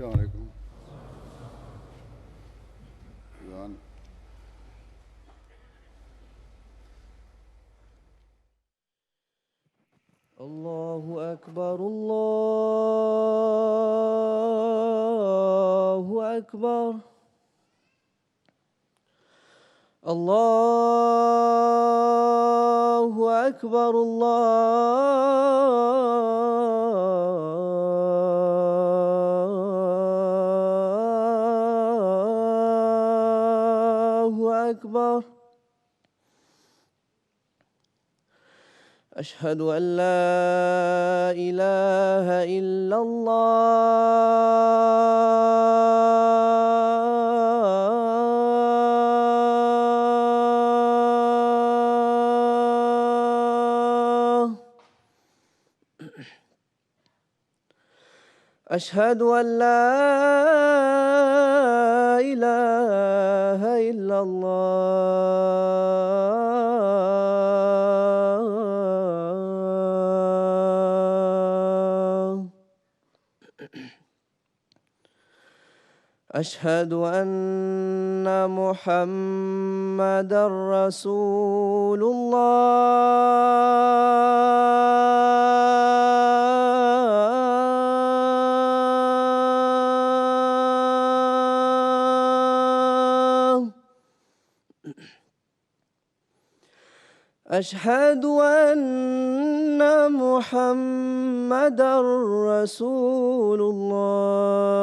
السلام علیکم. الله أكبر الله أكبر الله أكبر الله أكبر. أشهد أن لا إله إلا الله. أشهد أن لا إله إلا الله. أشهد أن محمدًا رسول الله. أشهد أن محمدًا رسول الله.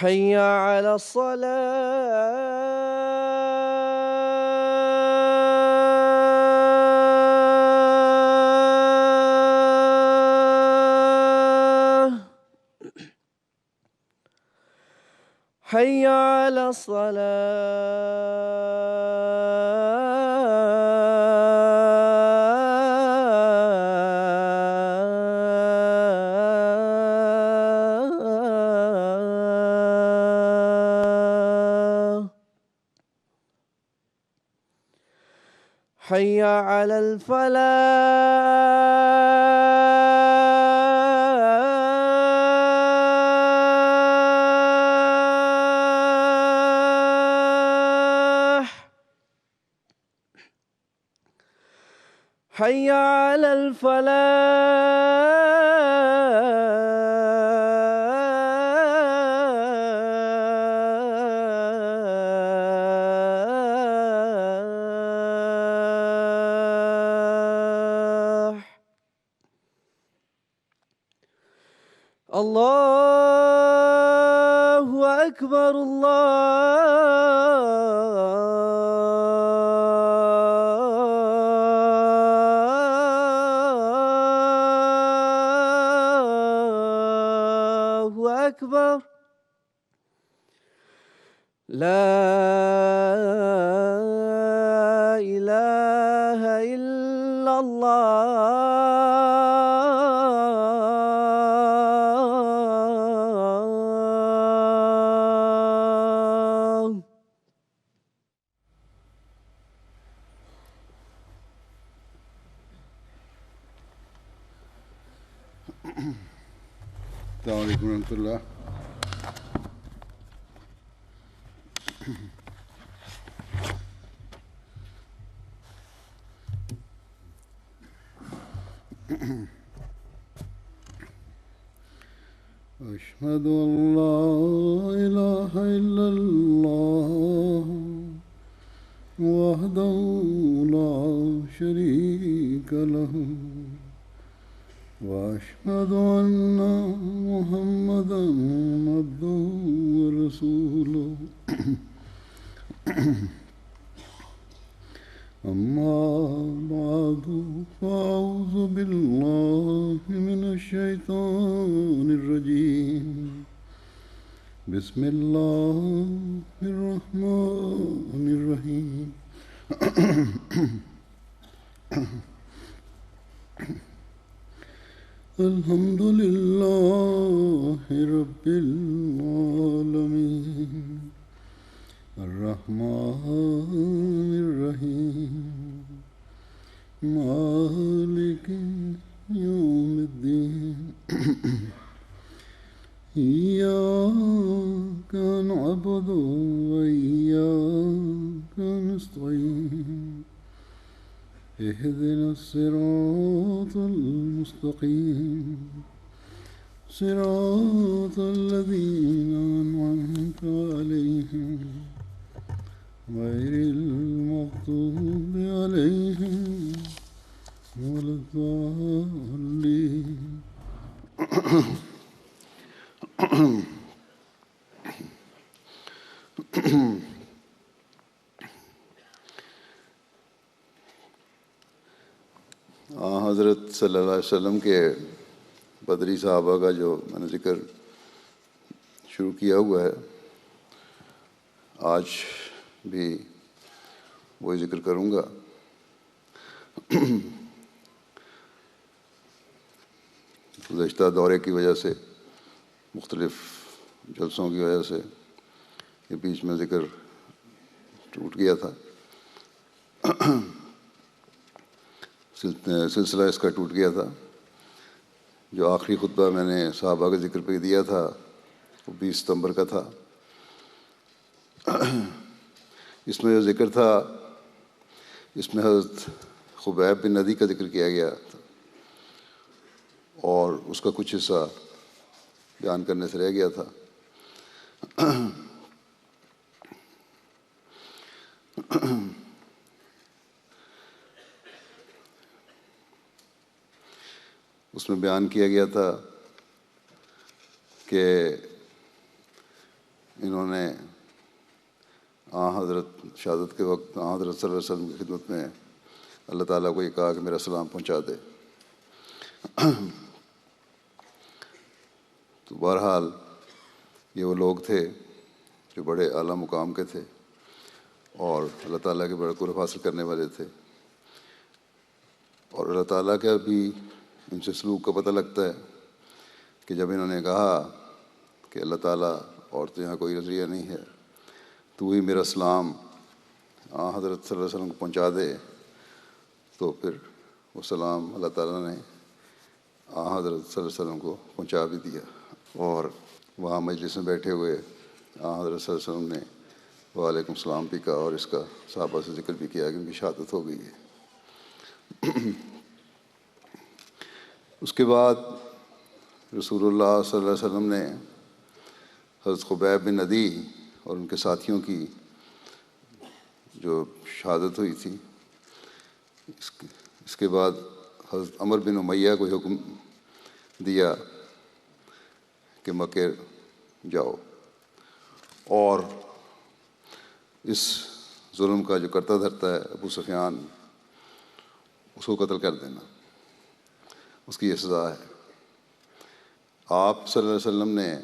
حي على الصلاة. حي على الصلاة. حي على الفلاح. حي على الفلاح. الله أكبر الله أكبر. لا إله إلا الله. السلام علیکم ورحمۃ اللہ. أشهد أن لا إله إلا الله وحده لا شريك له وأشهد أن محمدًا عبده ورسوله. أما بعد فأعوذ بالله من الشيطان الرجيم. بسم الله الرحمن الرحيم. الحمد لله رب العالمين الرحمن الرحيم مالك يوم الدين إياك نعبد وإياك نستعين اهدنا الصراط المستقيم صراط الذين أنعمت عليهم غير المغضوب عليهم ولا الضالين. حضرت صلی اللہ علیہ وسلم کے بدری صحابہ کا جو میں نے ذکر شروع کیا ہوا ہے، آج بھی وہی ذکر کروں گا۔ گزشتہ دورے کی وجہ سے، مختلف جلسوں کی وجہ سے یہ بیچ میں ذکر ٹوٹ گیا تھا، سلسلہ اس کا ٹوٹ گیا تھا۔ جو آخری خطبہ میں نے صحابہ کا ذکر پہ دیا تھا وہ 20 ستمبر کا تھا۔ اس میں جو ذکر تھا، اس میں حضرت خبیب بن ندی کا ذکر کیا گیا تھا، اور اس کا کچھ حصہ بیان کرنے سے رہ گیا تھا۔ اس میں بیان کیا گیا تھا کہ انہوں نے حضرت شہادت کے وقت حضرت صلی اللہ علیہ وسلم کی خدمت میں اللہ تعالیٰ کو یہ کہا کہ میرا سلام پہنچا دے۔ تو بہرحال یہ وہ لوگ تھے جو بڑے اعلیٰ مقام کے تھے اور اللہ تعالیٰ کے بڑے قرب حاصل کرنے والے تھے، اور اللہ تعالیٰ کا بھی ان سے سلوک کا پتہ لگتا ہے کہ جب انہوں نے کہا کہ اللہ تعالیٰ اور تو یہاں کوئی نظریہ نہیں ہے، تو ہی میرا سلام حضرت صلی اللہ علیہ وسلم کو پہنچا دے، تو پھر وہ سلام اللہ تعالیٰ نے حضرت صلی اللہ علیہ وسلم کو پہنچا بھی دیا، اور وہاں مجلس میں بیٹھے ہوئے حضرت صلی اللہ علیہ وسلم نے وعلیکم السلام بھی کہا، اور اس کا صحابہ سے ذکر بھی کیا کہ ان کی شہادت ہو گئی ہے۔ اس کے بعد رسول اللہ صلی اللہ علیہ وسلم نے حضرت خبیب بن ندی اور ان کے ساتھیوں کی جو شہادت ہوئی تھی، اس کے بعد حضرت عمر بن امیہ کو حکم دیا کہ مکہ جاؤ اور اس ظلم کا جو کرتا دھرتا ہے ابو سفیان، اس کو قتل کر دینا، اس کی یہ سزا ہے۔ آپ صلی اللہ علیہ وسلم نے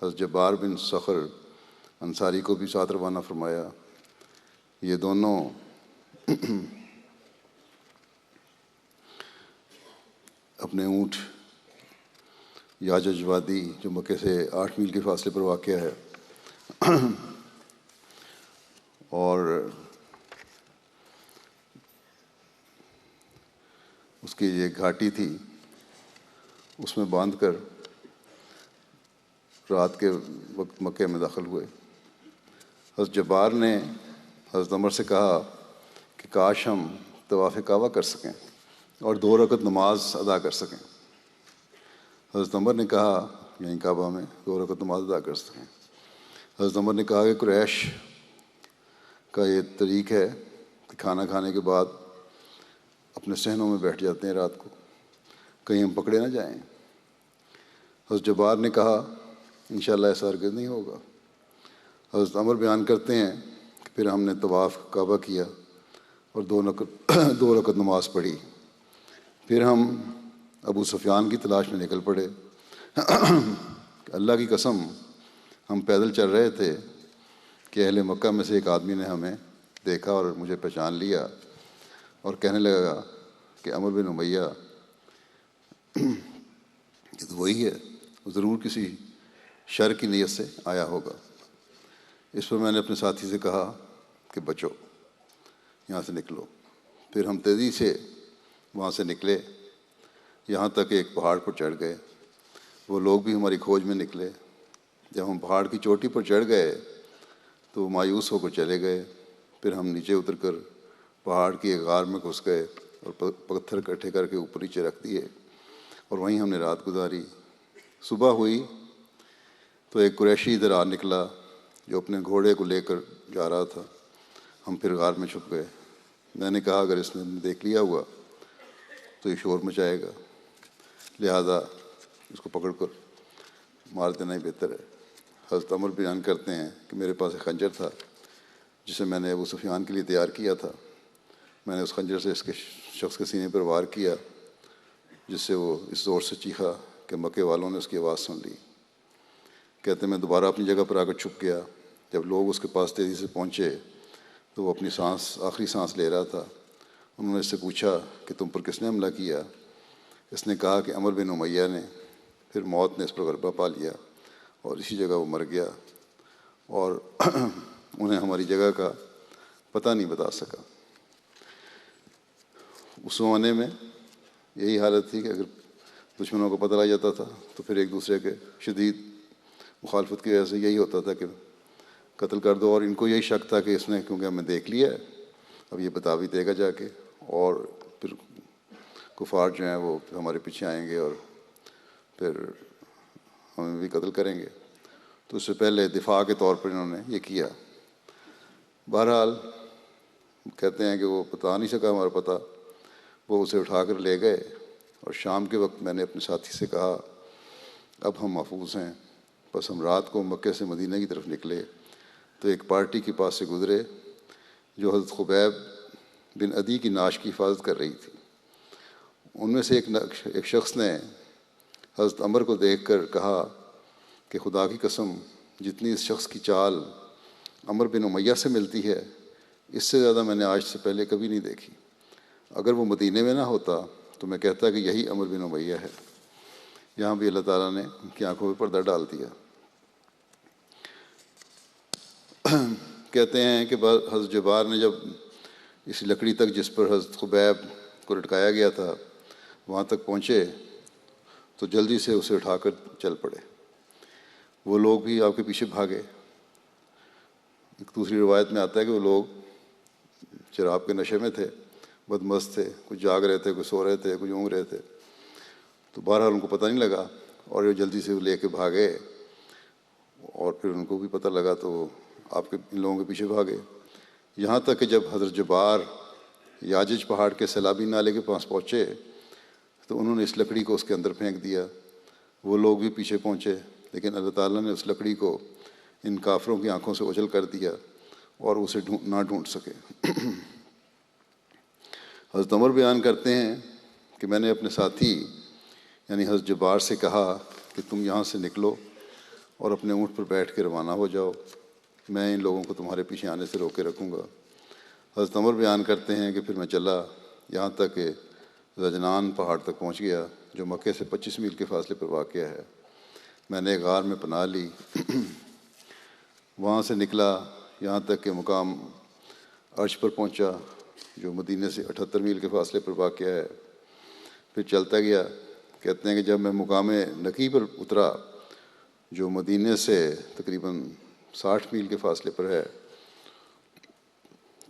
حضرت جبار بن صخر انصاری کو بھی ساتھ روانہ فرمایا۔ یہ دونوں اپنے اونٹ یاجج وادی جو مکے سے 8 میل کے فاصلے پر واقع ہے، اور اس کی یہ گھاٹی تھی، اس میں باندھ کر رات کے وقت مکے میں داخل ہوئے۔ حضرت جبار نے حضرت عمر سے کہا کہ کاش ہم طواف کعبہ کر سکیں اور 2 رکعت نماز ادا کر سکیں۔ حضرت عمر نے کہا یہیں کعبہ میں 2 رکعت نماز ادا کر سکیں۔ حضرت عمر نے کہا کہ قریش کا یہ طریق ہے کہ کھانا کھانے کے بعد اپنے صحنوں میں بیٹھ جاتے ہیں رات کو، کہیں ہم پکڑے نہ جائیں۔ حضرت جبار نے کہا انشاءاللہ ایسا ہرگز نہیں ہوگا۔ حضرت عمر بیان کرتے ہیں کہ پھر ہم نے طواف کعبہ کیا اور 2 رکعت نماز پڑھی۔ پھر ہم ابو سفیان کی تلاش میں نکل پڑے۔ اللہ کی قسم ہم پیدل چل رہے تھے کہ اہل مکہ میں سے ایک آدمی نے ہمیں دیکھا اور مجھے پہچان لیا اور کہنے لگا کہ عمر بن امیہ یہ تو وہی ہے، ضرور کسی شر کی نیت سے آیا ہوگا۔ اس پر میں نے اپنے ساتھی سے کہا کہ بچو، یہاں سے نکلو۔ پھر ہم تیزی سے وہاں سے نکلے، یہاں تک ایک پہاڑ پر چڑھ گئے۔ وہ لوگ بھی ہماری کھوج میں نکلے۔ جب ہم پہاڑ کی چوٹی پر چڑھ گئے تو وہ مایوس ہو کر چلے گئے۔ پھر ہم نیچے اتر کر پہاڑ کی ایک غار میں گھس گئے اور پتھر اکٹھے کر کے اوپر نیچے رکھ دیے، اور وہیں ہم نے رات گزاری۔ صبح ہوئی تو ایک قریشی ادھر آ نکلا جو اپنے گھوڑے کو لے کر جا رہا تھا۔ ہم پھر غار میں چھپ گئے۔ میں نے کہا اگر اس نے دیکھ لیا ہوا تو یہ شور مچائے گا، لہذا اس کو پکڑ کر مار دینا ہی بہتر ہے۔ حضرت عمر بیان کرتے ہیں کہ میرے پاس ایک خنجر تھا جسے میں نے ابو سفیان کے لیے تیار کیا تھا۔ میں نے اس خنجر سے اس کے شخص کے سینے پر وار کیا، جس سے وہ اس زور سے چیخا کہ مکے والوں نے اس کی آواز سن لی۔ کہتے ہیں میں دوبارہ اپنی جگہ پر آ کر چھپ گیا۔ جب لوگ اس کے پاس تیزی سے پہنچے تو وہ اپنی آخری سانس لے رہا تھا۔ انہوں نے اس سے پوچھا کہ تم پر کس نے حملہ کیا؟ اس نے کہا کہ عمر بن امیہ نے۔ پھر موت نے اس پر غلبہ پا لیا اور اسی جگہ وہ مر گیا، اور انہیں ہماری جگہ کا پتہ نہیں بتا سکا۔ اس زمانے میں یہی حالت تھی کہ اگر دشمنوں کو پتہ لگ جاتا تھا تو پھر ایک دوسرے کے شدید مخالفت کی وجہ سے یہی ہوتا تھا کہ قتل کر دو، اور ان کو یہی شک تھا کہ اس نے کیونکہ ہمیں دیکھ لیا ہے اب یہ بتا بھی دے گا جا کے، اور پھر کفار جو ہیں وہ ہمارے پیچھے آئیں گے اور پھر ہمیں بھی قتل کریں گے۔ تو اس سے پہلے دفاع کے طور پر انہوں نے یہ کیا۔ بہرحال کہتے ہیں کہ وہ بتا نہیں سکا ہمارا پتہ، وہ اسے اٹھا کر لے گئے، اور شام کے وقت میں نے اپنے ساتھی سے کہا اب ہم محفوظ ہیں۔ بس ہم رات کو مکے سے مدینہ کی طرف نکلے تو ایک پارٹی کے پاس سے گزرے جو حضرت خبیب بن عدی کی نعش کی حفاظت کر رہی تھی۔ ان میں سے ایک شخص نے حضرت عمر کو دیکھ کر کہا کہ خدا کی قسم، جتنی اس شخص کی چال عمر بن امیہ سے ملتی ہے اس سے زیادہ میں نے آج سے پہلے کبھی نہیں دیکھی۔ اگر وہ مدینے میں نہ ہوتا تو میں کہتا کہ یہی عمر بن امیہ ہے۔ یہاں بھی اللہ تعالیٰ نے ان کی آنکھوں پہ پردہ ڈال دیا۔ کہتے ہیں کہ حضرت جبار نے جب اس لکڑی تک جس پر حضرت خبیب کو لٹکایا گیا تھا وہاں تک پہنچے تو جلدی سے اسے اٹھا کر چل پڑے۔ وہ لوگ بھی آپ کے پیچھے بھاگے۔ ایک دوسری روایت میں آتا ہے کہ وہ لوگ شراب کے نشے میں تھے، بدمست تھے، کچھ جاگ رہے تھے، کچھ سو رہے تھے، کچھ اونگ رہے تھے، تو بہرحال ان کو پتہ نہیں لگا اور وہ جلدی سے لے کے بھاگے، اور پھر ان کو بھی پتہ لگا تو وہ آپ کے ان لوگوں کے پیچھے بھاگے، یہاں تک کہ جب حضرت جبار یاجج پہاڑ کے سیلابی نالے کے پاس پہنچے تو انہوں نے اس لکڑی کو اس کے اندر پھینک دیا۔ وہ لوگ بھی پیچھے پہنچے، لیکن اللہ تعالیٰ نے اس لکڑی کو ان کافروں کی آنکھوں سے اوجھل کر دیا اور اسے نہ ڈھونڈ سکے۔ حضرت عمر بیان کرتے ہیں کہ میں نے اپنے ساتھی یعنی حضرت جبار سے کہا کہ تم یہاں سے نکلو اور اپنے اونٹ پر بیٹھ کے روانہ ہو جاؤ، میں ان لوگوں کو تمہارے پیچھے آنے سے روکے رکھوں گا۔ حضرت عمر بیان کرتے ہیں کہ پھر میں چلا یہاں تک کہ زجنان پہاڑ تک پہنچ گیا جو مکے سے 25 میل کے فاصلے پر واقع ہے۔ میں نے ایک غار میں پناہ لی، وہاں سے نکلا یہاں تک کہ مقام عرش پر پہنچا جو مدینے سے 78 میل کے فاصلے پر واقع ہے۔ پھر چلتا گیا۔ کہتے ہیں کہ جب میں مقام نقی پر اترا جو مدینے سے تقریباً 60 میل کے فاصلے پر ہے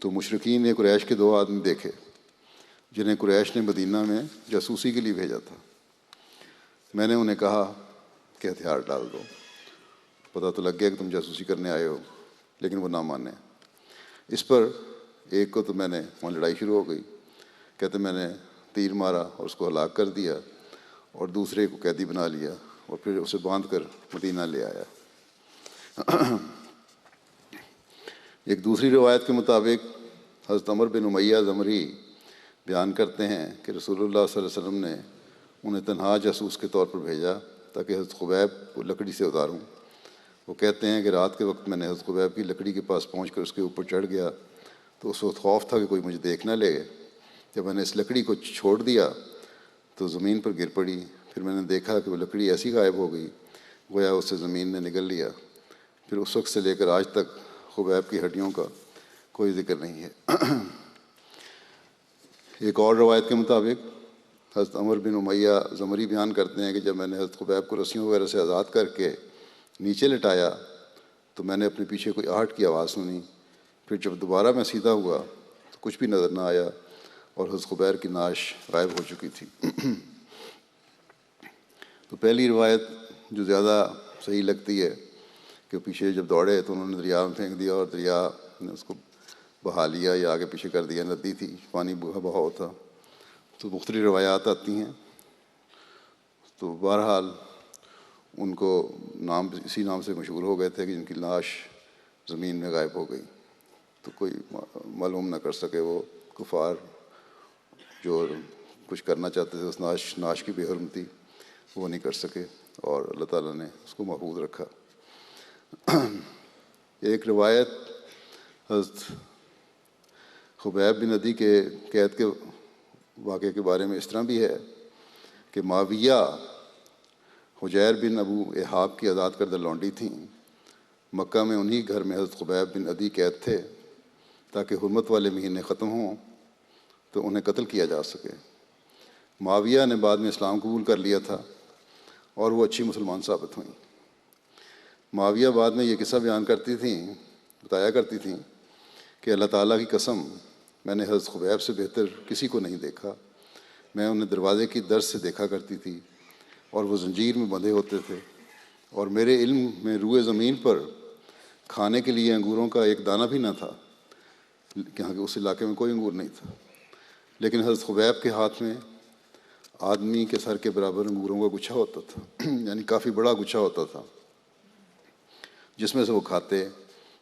تو مشرکین نے قریش کے 2 آدمی دیکھے جنہیں قریش نے مدینہ میں جاسوسی کے لیے بھیجا تھا۔ میں نے انہیں کہا کہ ہتھیار ڈال دو، پتہ تو لگ گیا کہ تم جاسوسی کرنے آئے ہو، لیکن وہ نہ مانے۔ اس پر ایک کو تو میں نے وہاں لڑائی شروع ہو گئی۔ کہتے میں نے تیر مارا اور اس کو ہلاک کر دیا، اور دوسرے کو قیدی بنا لیا اور پھر اسے باندھ کر مدینہ لے آیا۔ ایک دوسری روایت کے مطابق حضرت عمر بن امیہ زمری بیان کرتے ہیں کہ رسول اللہ صلی اللہ علیہ وسلم نے انہیں تنہا جاسوس کے طور پر بھیجا تاکہ حضرت خبیب کو لکڑی سے اتاروں۔ وہ کہتے ہیں کہ رات کے وقت میں نے حضرت خبیب کی لکڑی کے پاس پہنچ کر اس کے اوپر چڑھ گیا تو اس وقت خوف تھا کہ کوئی مجھے دیکھ نہ لے۔ جب میں نے اس لکڑی کو چھوڑ دیا تو زمین پر گر پڑی۔ پھر میں نے دیکھا کہ وہ لکڑی ایسی غائب ہو گئی گویا اسے زمین نے نگل لیا۔ پھر اس وقت سے لے کر آج تک خبیب کی ہڈیوں کا کوئی ذکر نہیں ہے۔ ایک اور روایت کے مطابق حضرت عمر بن امیہ زمری بیان کرتے ہیں کہ جب میں نے حضرت خبیب کو رسیوں وغیرہ سے آزاد کر کے نیچے لٹایا تو میں نے اپنے پیچھے کوئی آہٹ کی آواز سنی، پھر جب دوبارہ میں سیدھا ہوا تو کچھ بھی نظر نہ آیا اور حضرت خبیب کی نعش غائب ہو چکی تھی۔ تو پہلی روایت جو زیادہ صحیح لگتی ہے کہ پیچھے جب دوڑے تو انہوں نے دریا میں پھینک دیا اور دریا نے اس کو بہا لیا یا آگے پیچھے کر دیا، ندی تھی، پانی بہاؤ تھا۔ تو مختلف روایات آتی ہیں، تو بہرحال ان کو نام اسی نام سے مشہور ہو گئے تھے کہ جن کی لاش زمین میں غائب ہو گئی، تو کوئی معلوم نہ کر سکے، وہ کفار جو کچھ کرنا چاہتے تھے اس نعش کی بے حرمتی وہ نہیں کر سکے، اور اللہ تعالیٰ نے اس کو محفوظ رکھا۔ ایک روایت حضرت خبیب بن عدی کے قید کے واقعے کے بارے میں اس طرح بھی ہے کہ معاویہ حجیر بن ابو احاب کی آزاد کردہ لونڈی تھیں، مکہ میں انہی گھر میں حضرت خبیب بن عدی قید تھے تاکہ حرمت والے مہینے ختم ہوں تو انہیں قتل کیا جا سکے۔ معاویہ نے بعد میں اسلام قبول کر لیا تھا اور وہ اچھی مسلمان ثابت ہوئیں۔ معاویہ بعد میں یہ قصہ بتایا کرتی تھیں کہ اللہ تعالیٰ کی قسم میں نے حضرت خبیب سے بہتر کسی کو نہیں دیکھا، میں انہیں دروازے کی درز سے دیکھا کرتی تھی اور وہ زنجیر میں بندھے ہوتے تھے، اور میرے علم میں روئے زمین پر کھانے کے لیے انگوروں کا ایک دانہ بھی نہ تھا، یہاں کہ اس علاقے میں کوئی انگور نہیں تھا، لیکن حضرت خبیب کے ہاتھ میں آدمی کے سر کے برابر انگوروں کا گچھا ہوتا تھا، یعنی کافی بڑا گچھا ہوتا تھا جس میں سے وہ کھاتے۔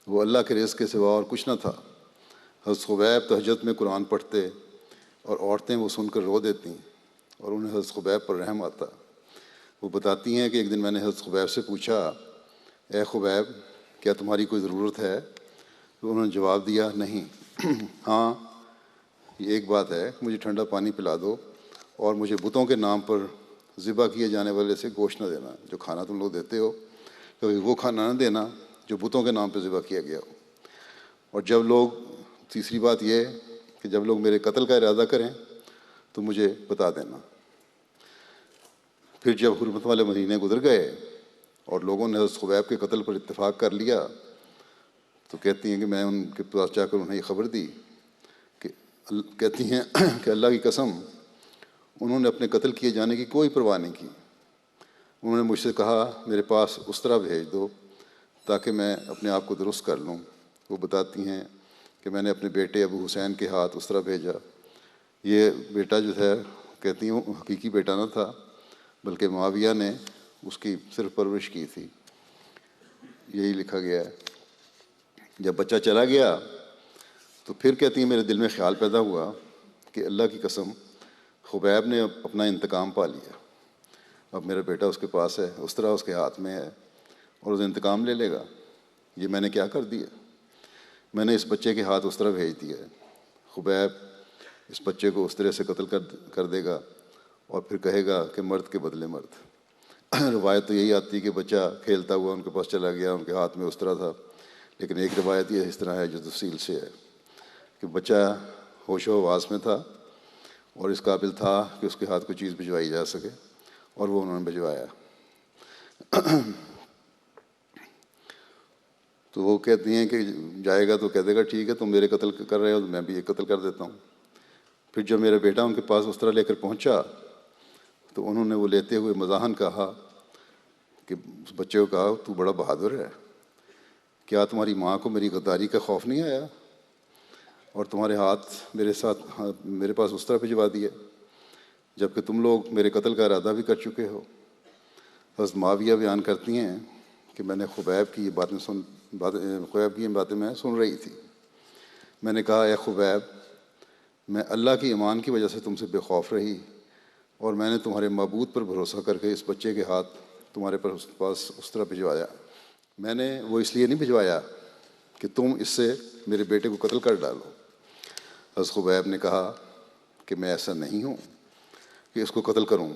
وہ اللہ کے رزق کے سوا اور کچھ نہ تھا۔ حضرت خبیب تہجد میں قرآن پڑھتے اور عورتیں وہ سن کر رو دیتیں اور انہیں حضرت خبیب پر رحم آتا۔ وہ بتاتی ہیں کہ ایک دن میں نے حضرت خبیب سے پوچھا، اے خبیب کیا تمہاری کوئی ضرورت ہے؟ تو انہوں نے جواب دیا، نہیں، ہاں یہ ایک بات ہے، مجھے ٹھنڈا پانی پلا دو اور مجھے بتوں کے نام پر ذبح کیے جانے والے سے گوشت نہ دینا، جو کھانا تم لوگ دیتے ہو کبھی وہ کھانا نہ دینا جو بتوں کے نام پہ ذبح کیا گیا ہو، اور جب لوگ، تیسری بات یہ کہ جب لوگ میرے قتل کا ارادہ کریں تو مجھے بتا دینا۔ پھر جب حرمت والے مہینے گزر گئے اور لوگوں نے حضرت خبیب کے قتل پر اتفاق کر لیا تو کہتی ہیں کہ میں ان کے پاس جا کر انہیں یہ خبر دی کہ کہتی ہیں کہ اللہ کی قسم انہوں نے اپنے قتل کیے جانے کی کوئی پرواہ نہیں کی۔ انہوں نے مجھ سے کہا میرے پاس اسطرہ بھیج دو تاکہ میں اپنے آپ کو درست کر لوں۔ وہ بتاتی ہیں کہ میں نے اپنے بیٹے ابو حسین کے ہاتھ اسطرہ بھیجا۔ یہ بیٹا جو ہے کہتی ہوں حقیقی بیٹا نہ تھا بلکہ معاویہ نے اس کی صرف پرورش کی تھی، یہی لکھا گیا ہے۔ جب بچہ چلا گیا تو پھر کہتی ہیں میرے دل میں خیال پیدا ہوا کہ اللہ کی قسم خبیب نے اپنا انتقام پا لیا، اب میرا بیٹا اس کے پاس ہے، اسطرہ اس کے ہاتھ میں ہے اور اس انتقام لے لے گا۔ یہ میں نے کیا کر دیا؟ میں نے اس بچے کے ہاتھ اسطرہ بھیج دیا ہے، خبیب اس بچے کو اسطرے سے قتل کر دے گا اور پھر کہے گا کہ مرد کے بدلے مرد۔ روایت تو یہی آتی کہ بچہ کھیلتا ہوا ان کے پاس چلا گیا، ان کے ہاتھ میں اسطرہ تھا، لیکن ایک روایت یہ اس طرح ہے جو تفصیل سے ہے کہ بچہ ہوش و حواس میں تھا اور اس قابل تھا کہ اس کے ہاتھ کوئی چیز بھجوائی جا سکے، اور وہ انہوں نے بھجوایا۔ تو وہ کہتی ہیں کہ جائے گا تو کہہ دے گا ٹھیک ہے تم میرے قتل کر رہے ہو تو میں بھی ایک قتل کر دیتا ہوں۔ پھر جب میرا بیٹا ان کے پاس اس طرح لے کر پہنچا تو انہوں نے وہ لیتے ہوئے مزاحاً کہا کہ اس بچے کو کہا تو بڑا بہادر ہے، کیا تمہاری ماں کو میری غداری کا خوف نہیں آیا اور تمہارے ہاتھ میرے پاس اس طرح بھجوا دیا جبکہ تم لوگ میرے قتل کا ارادہ بھی کر چکے ہو؟ حضرت معاویہ بیان کرتی ہیں کہ میں نے خبیب کی یہ باتیں میں سن رہی تھی۔ میں نے کہا اے خبیب میں اللہ کی ایمان کی وجہ سے تم سے بے خوف رہی اور میں نے تمہارے معبود پر بھروسہ کر کے اس بچے کے ہاتھ تمہارے پاس اس طرح بھجوایا۔ میں نے وہ اس لیے نہیں بھجوایا کہ تم اس سے میرے بیٹے کو قتل کر ڈالو۔ حضرت خبیب نے کہا کہ میں ایسا نہیں ہوں کہ اس کو قتل کروں،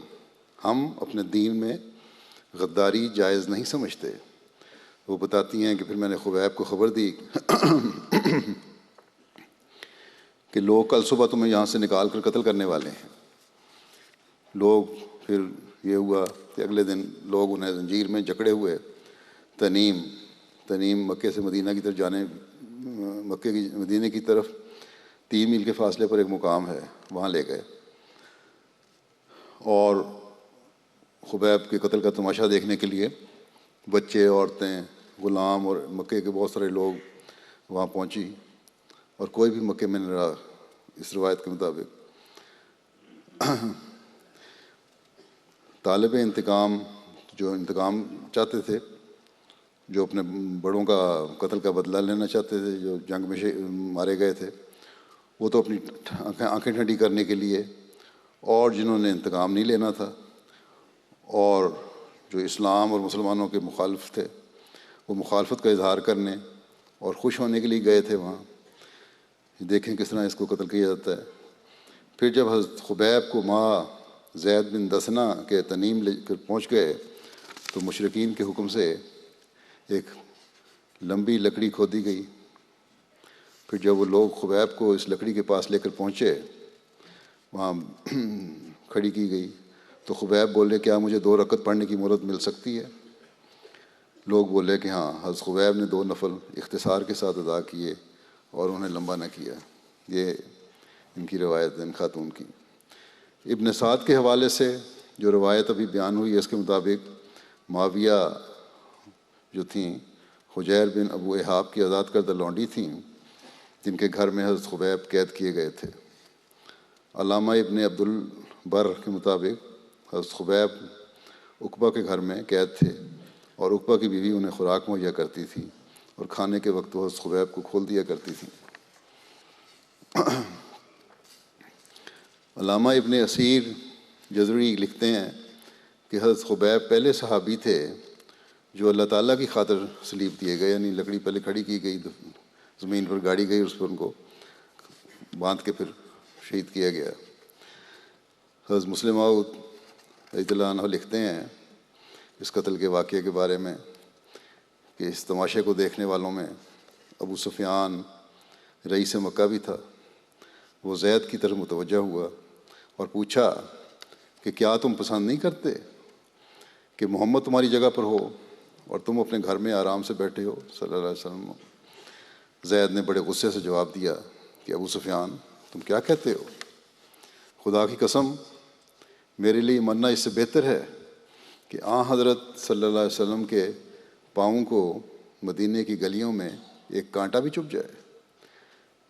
ہم اپنے دین میں غداری جائز نہیں سمجھتے۔ وہ بتاتی ہیں کہ پھر میں نے خبیب کو خبر دی کہ لوگ کل صبح تمہیں یہاں سے نکال کر قتل کرنے والے ہیں. لوگ پھر یہ ہوا کہ اگلے دن لوگ انہیں زنجیر میں جکڑے ہوئے تنیم مکے سے مدینہ کی طرف مدینہ کی طرف 3 میل کے فاصلے پر ایک مقام ہے، وہاں لے گئے اور خبیب کے قتل کا تماشا دیکھنے کے لیے بچے، عورتیں، غلام اور مکے کے بہت سارے لوگ وہاں پہنچی، اور کوئی بھی مکے میں نہ رہا. اس روایت کے مطابق طالب انتقام جو انتقام چاہتے تھے، جو اپنے بڑوں کا قتل کا بدلہ لینا چاہتے تھے، جو جنگ میں مارے گئے تھے، وہ تو اپنی آنکھیں ٹھنڈی کرنے کے لیے، اور جنہوں نے انتقام نہیں لینا تھا اور جو اسلام اور مسلمانوں کے مخالف تھے، وہ مخالفت کا اظہار کرنے اور خوش ہونے کے لیے گئے تھے وہاں. دیکھیں کس طرح اس کو قتل کیا جاتا ہے. پھر جب حضرت خبیب کو ماں زید بن دسنہ کے تنیم لے کر پہنچ گئے تو مشرکین کے حکم سے ایک لمبی لکڑی کھودی گئی. پھر جب وہ لوگ خبیب کو اس لکڑی کے پاس لے کر پہنچے، وہاں کھڑی کی گئی تو خبیب بولے کیا مجھے 2 رکعت پڑھنے کی مہلت مل سکتی ہے؟ لوگ بولے کہ ہاں. حضرت خبیب نے 2 نفل اختصار کے ساتھ ادا کیے اور انہیں لمبا نہ کیا. یہ ان کی روایت ہے، ان خاتون کی. ابن سعد کے حوالے سے جو روایت ابھی بیان ہوئی ہے، اس کے مطابق معاویہ جو تھیں حجیر بن ابو احاب کی آزاد کردہ لونڈی تھیں، جن کے گھر میں حضرت خبیب قید کیے گئے تھے. علامہ ابن عبد البر کے مطابق حضرت خبیب عقبہ کے گھر میں قید تھے اور عقبہ کی بیوی انہیں خوراک مہیا کرتی تھی اور کھانے کے وقت وہ حضرت خبیب کو کھول دیا کرتی تھی. علامہ ابن اسیر جزری لکھتے ہیں کہ حضرت خبیب پہلے صحابی تھے جو اللہ تعالیٰ کی خاطر صلیب دیے گئے، یعنی لکڑی پہلے کھڑی کی گئی، زمین پر گاڑی گئی، اس پر ان کو باندھ کے پھر شہید کیا گیا. حضرت مسلم موعود رضی اللہ عنہ لکھتے ہیں اس قتل کے واقعے کے بارے میں کہ اس تماشے کو دیکھنے والوں میں ابو سفیان رئیس مکہ بھی تھا. وہ زید کی طرف متوجہ ہوا اور پوچھا کہ کیا تم پسند نہیں کرتے کہ محمد تمہاری جگہ پر ہو اور تم اپنے گھر میں آرام سے بیٹھے ہو صلی اللہ علیہ وسلم؟ زید نے بڑے غصے سے جواب دیا کہ ابو سفیان تم کیا کہتے ہو؟ خدا کی قسم میرے لیے مرنا اس سے بہتر ہے کہ حضرت صلی اللہ علیہ وسلم کے پاؤں کو مدینے کی گلیوں میں ایک کانٹا بھی چبھ جائے.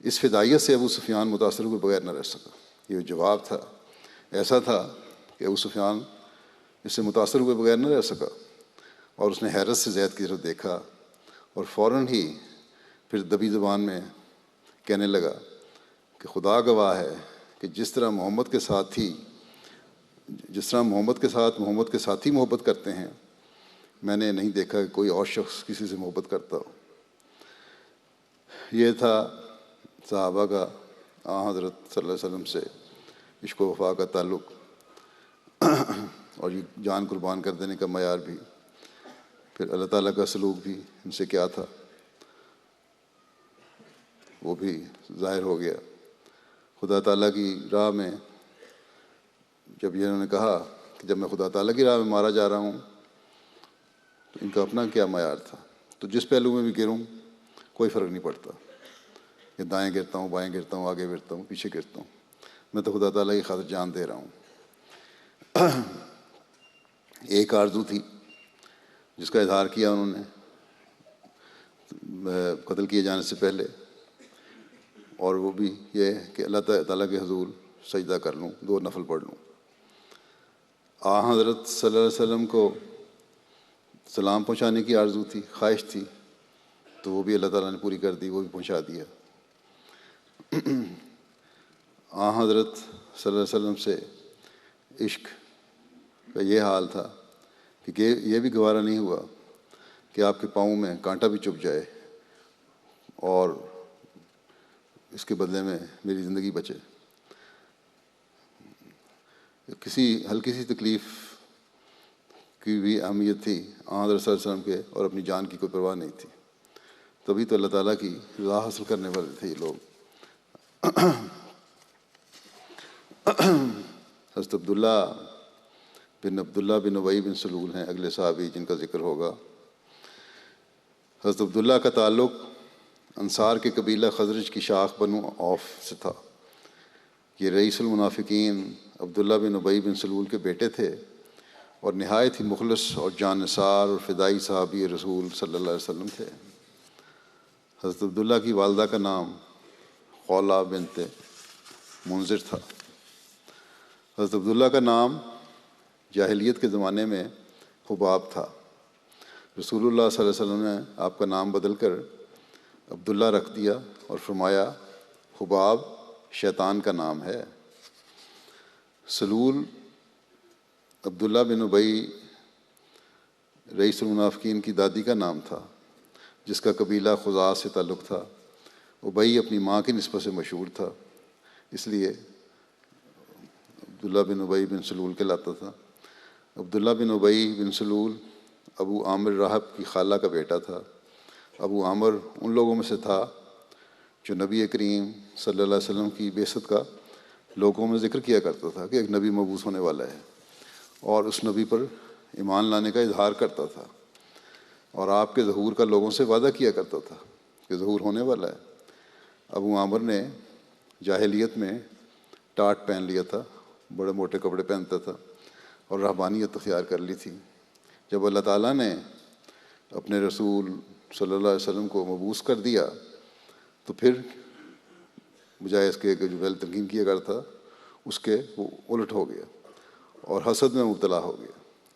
اس فدائیت سے ابو سفیان متاثر ہوئے بغیر نہ رہ سکا. یہ جواب تھا، ایسا تھا کہ ابو سفیان اس سے متاثر ہوئے بغیر نہ رہ سکا، اور اس نے حیرت سے زید کی طرف دیکھا اور فوراً ہی پھر دبی زبان میں کہنے لگا کہ خدا گواہ ہے کہ جس طرح محمد کے ساتھی محبت کرتے ہیں، میں نے نہیں دیکھا کہ کوئی اور شخص کسی سے محبت کرتا ہو. یہ تھا صحابہ کا حضرت صلی اللہ علیہ وسلم سے عشق و وفا کا تعلق، اور یہ جان قربان کر دینے کا معیار بھی. پھر اللہ تعالیٰ کا سلوک بھی ان سے کیا تھا وہ بھی ظاہر ہو گیا. خدا تعالیٰ کی راہ میں جب یہ انہوں نے کہا کہ جب میں خدا تعالیٰ کی راہ میں مارا جا رہا ہوں تو ان کا اپنا کیا معیار تھا. تو جس پہلو میں بھی گروں کوئی فرق نہیں پڑتا کہ دائیں گرتا ہوں، بائیں گرتا ہوں، آگے گرتا ہوں، پیچھے گرتا ہوں، میں تو خدا تعالیٰ کی خاطر جان دے رہا ہوں. ایک آرزو تھی جس کا اظہار کیا انہوں نے قتل کیے جانے سے پہلے، اور وہ بھی یہ کہ اللہ تعالیٰ کے حضور سجدہ کر لوں، 2 نفل پڑھ لوں. حضرت صلی اللہ علیہ وسلم کو سلام پہنچانے کی آرزو تھی، خواہش تھی، تو وہ بھی اللہ تعالیٰ نے پوری کر دی، وہ بھی پہنچا دیا. حضرت صلی اللہ علیہ وسلم سے عشق کا یہ حال تھا کہ یہ بھی گوارا نہیں ہوا کہ آپ کے پاؤں میں کانٹا بھی چبھ جائے اور اس کے بدلے میں میری زندگی بچے. کسی ہلکی سی تکلیف کی بھی اہمیت تھی آن حضرت صلی اللہ علیہ وسلم کے، اور اپنی جان کی کوئی پرواہ نہیں تھی. تبھی تو اللہ تعالیٰ کی رضا حاصل کرنے والے تھے یہ لوگ. حضرت عبداللہ بن ابی بن سلول ہیں اگلے صحابی جن کا ذکر ہوگا. حضرت عبداللہ کا تعلق انصار کے قبیلہ خزرج کی شاخ بنو عوف سے تھا. یہ رئیس المنافقین عبداللہ بن ابی بن سلول کے بیٹے تھے اور نہایت ہی مخلص اور جان نثار اور فدائی صحابی رسول صلی اللہ علیہ وسلم تھے. حضرت عبداللہ کی والدہ کا نام خولہ بنت منذر تھا. حضرت عبداللہ کا نام جاہلیت کے زمانے میں حباب تھا. رسول اللہ صلی اللہ علیہ وسلم نے آپ کا نام بدل کر عبداللہ رکھ دیا اور فرمایا حباب شیطان کا نام ہے. سلول عبداللہ بن ابی رئیس المنافقین کی دادی کا نام تھا جس کا قبیلہ خزاعہ سے تعلق تھا. ابی اپنی ماں کی نسبت سے مشہور تھا، اس لیے عبداللہ بن ابی بن سلول کہلاتا تھا. عبداللہ بن ابی بن سلول ابو عامر راہب کی خالہ کا بیٹا تھا. ابو عامر ان لوگوں میں سے تھا جو نبی کریم صلی اللہ علیہ وسلم کی بعثت کا لوگوں میں ذکر کیا کرتا تھا کہ ایک نبی مبعوث ہونے والا ہے، اور اس نبی پر ایمان لانے کا اظہار کرتا تھا، اور آپ کے ظہور کا لوگوں سے وعدہ کیا کرتا تھا کہ ظہور ہونے والا ہے. ابو عامر نے جاہلیت میں ٹاٹ پہن لیا تھا، بڑے موٹے کپڑے پہنتا تھا اور رہبانیت اختیار کر لی تھی. جب اللہ تعالیٰ نے اپنے رسول صلی اللہ علیہ وسلم کو مبعوث کر دیا تو پھر بجائے اس کے جو پہلے تلقین کیا کرتا تھا اس کے وہ الٹ ہو گیا اور حسد میں مبتلا ہو گیا،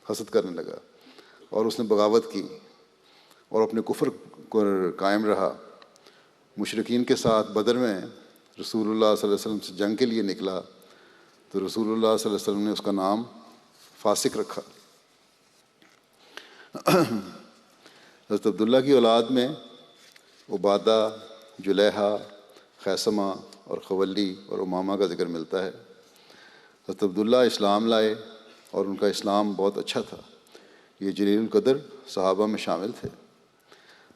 حسد کرنے لگا اور اس نے بغاوت کی اور اپنے کفر کو قائم رہا. مشرکین کے ساتھ بدر میں رسول اللہ صلی اللہ علیہ وسلم سے جنگ کے لیے نکلا تو رسول اللہ صلی اللہ علیہ وسلم نے اس کا نام فاسق رکھا. حضرت عبداللہ کی اولاد میں عبادہ، جلیحہ، خیثمہ اور خولی اور امامہ کا ذکر ملتا ہے. حضرت عبداللہ اسلام لائے اور ان کا اسلام بہت اچھا تھا. یہ جلیل القدر صحابہ میں شامل تھے.